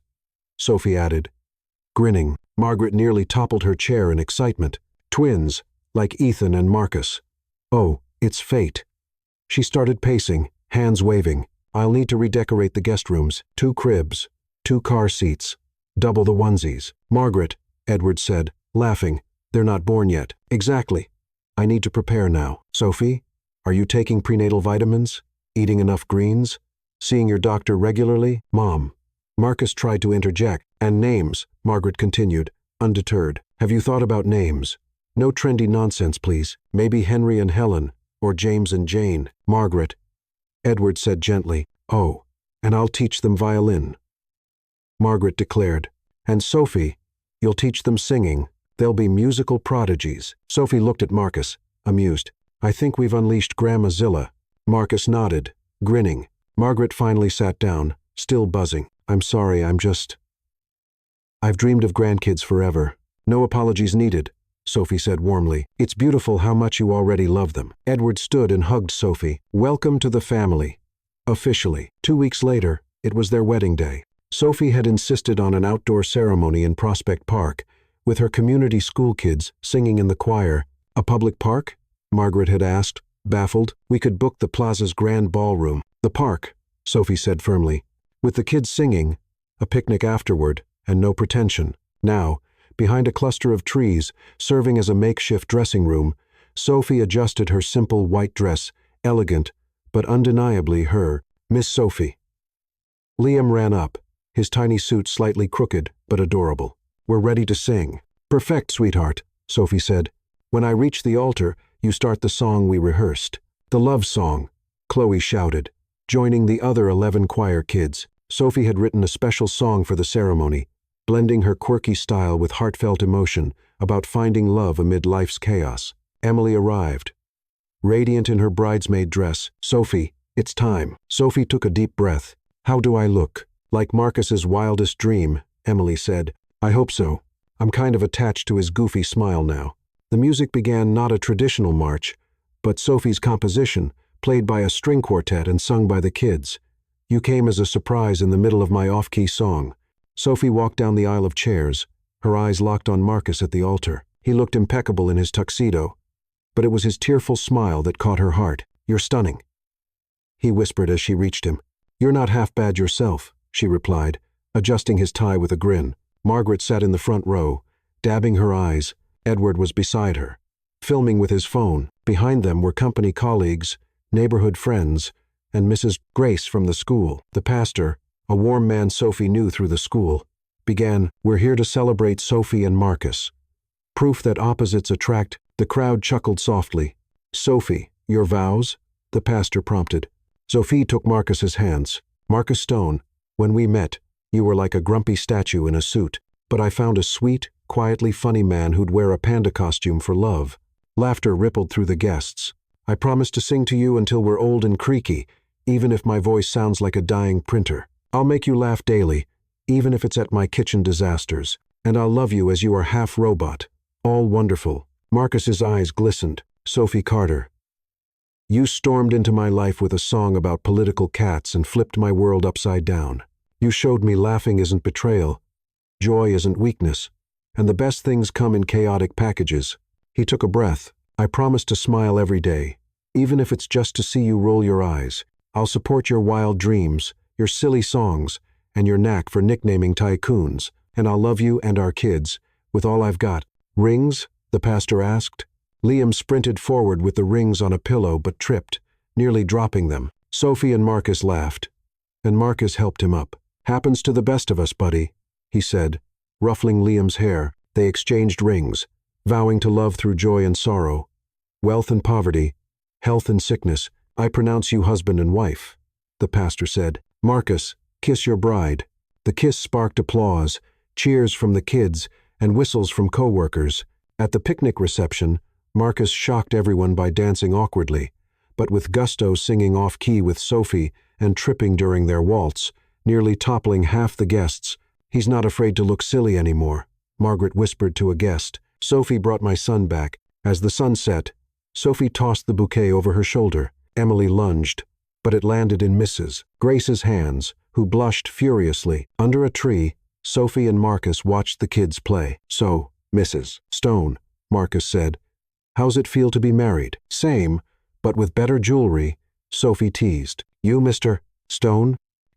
Sophie added, grinning. Margaret nearly toppled her chair in excitement. Twins, like Ethan and Marcus. Oh, it's fate. She started pacing, hands waving. I'll need to redecorate the guest rooms. 2 cribs, 2 car seats, double the onesies. Margaret, Edward said, laughing, they're not born yet. Exactly. I need to prepare now. Sophie, are you taking prenatal vitamins? Eating enough greens? Seeing your doctor regularly? Mom. Marcus tried to interject. And names, Margaret continued, undeterred. Have you thought about names? No trendy nonsense, please. Maybe Henry and Helen, or James and Jane. Margaret, Edward said gently. Oh, and I'll teach them violin. Margaret declared. And Sophie, you'll teach them singing. They'll be musical prodigies. Sophie looked at Marcus, amused. I think we've unleashed Grandmazilla. Marcus nodded, Grinning, Margaret finally sat down, still buzzing. I'm sorry, I've dreamed of grandkids forever. No apologies needed, Sophie said warmly. It's beautiful how much you already love them. Edward stood and hugged Sophie. Welcome to the family. Officially. 2 weeks later, it was their wedding day. Sophie had insisted on an outdoor ceremony in Prospect Park, with her community school kids singing in the choir. A public park? Margaret had asked, baffled. We could book the plaza's grand ballroom. The park, Sophie said firmly. With the kids singing, a picnic afterward, and no pretension. Now, behind a cluster of trees, serving as a makeshift dressing room, Sophie adjusted her simple white dress, elegant, but undeniably her, Miss Sophie. Liam ran up, his tiny suit slightly crooked, but adorable. We're ready to sing. Perfect, sweetheart, Sophie said. When I reach the altar, you start the song we rehearsed. The love song, Chloe shouted, joining the other 11 choir kids. Sophie had written a special song for the ceremony, blending her quirky style with heartfelt emotion about finding love amid life's chaos. Emily arrived, radiant in her bridesmaid dress. Sophie, it's time. Sophie took a deep breath. How do I look? Like Marcus's wildest dream, Emily said. I hope so. I'm kind of attached to his goofy smile now. The music began, not a traditional march, but Sophie's composition, played by a string quartet and sung by the kids. You came as a surprise in the middle of my off-key song. Sophie walked down the aisle of chairs, her eyes locked on Marcus at the altar. He looked impeccable in his tuxedo, but it was his tearful smile that caught her heart. You're stunning, he whispered as she reached him. You're not half bad yourself, she replied, adjusting his tie with a grin. Margaret sat in the front row, dabbing her eyes. Edward was beside her, filming with his phone. Behind them were company colleagues, neighborhood friends, and Mrs. Grace from the school. The pastor, a warm man Sophie knew through the school, began, We're here to celebrate Sophie and Marcus. Proof that opposites attract. The crowd chuckled softly. Sophie, your vows? The pastor prompted. Sophie took Marcus's hands. Marcus Stone, when we met, you were like a grumpy statue in a suit, but I found a sweet, quietly funny man who'd wear a panda costume for love. Laughter rippled through the guests. I promise to sing to you until we're old and creaky, even if my voice sounds like a dying printer. I'll make you laugh daily, even if it's at my kitchen disasters, and I'll love you as you are half robot. All wonderful. Marcus's eyes glistened. Sophie Carter. You stormed into my life with a song about political cats and flipped my world upside down. You showed me laughing isn't betrayal, joy isn't weakness, and the best things come in chaotic packages. He took a breath. I promise to smile every day, even if it's just to see you roll your eyes. I'll support your wild dreams, your silly songs, and your knack for nicknaming tycoons, and I'll love you and our kids, with all I've got. Rings? The pastor asked. Liam sprinted forward with the rings on a pillow but tripped, nearly dropping them. Sophie and Marcus laughed, and Marcus helped him up. Happens to the best of us, buddy, he said, ruffling Liam's hair. They exchanged rings, vowing to love through joy and sorrow, wealth and poverty, health and sickness. I pronounce you husband and wife, the pastor said. Marcus, kiss your bride. The kiss sparked applause, cheers from the kids, and whistles from co-workers. At the picnic reception, Marcus shocked everyone by dancing awkwardly, but with gusto singing off-key with Sophie and tripping during their waltz, nearly toppling half the guests. He's not afraid to look silly anymore, Margaret whispered to a guest. Sophie brought my son back. As the sun set, Sophie tossed the bouquet over her shoulder. Emily lunged, but it landed in Mrs. Grace's hands, who blushed furiously. Under a tree, Sophie and Marcus watched the kids play. So, Mrs. Stone, Marcus said, how's it feel to be married? Same, but with better jewelry, Sophie teased. You, Mr. Stone?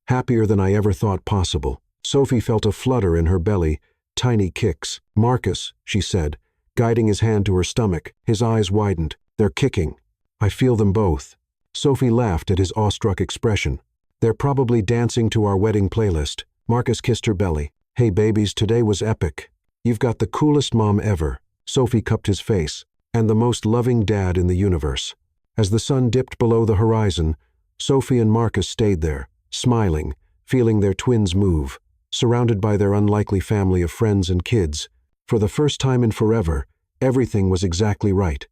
Happier than I ever thought possible. Sophie felt a flutter in her belly, tiny kicks. Marcus, she said, guiding his hand to her stomach. His eyes widened. They're kicking. I feel them both. Sophie laughed at his awestruck expression. They're probably dancing to our wedding playlist. Marcus kissed her belly. Hey babies, today was epic. You've got the coolest mom ever. Sophie cupped his face. And the most loving dad in the universe. As the sun dipped below the horizon, Sophie and Marcus stayed there, smiling, feeling their twins move, surrounded by their unlikely family of friends and kids. For the first time in forever, everything was exactly right.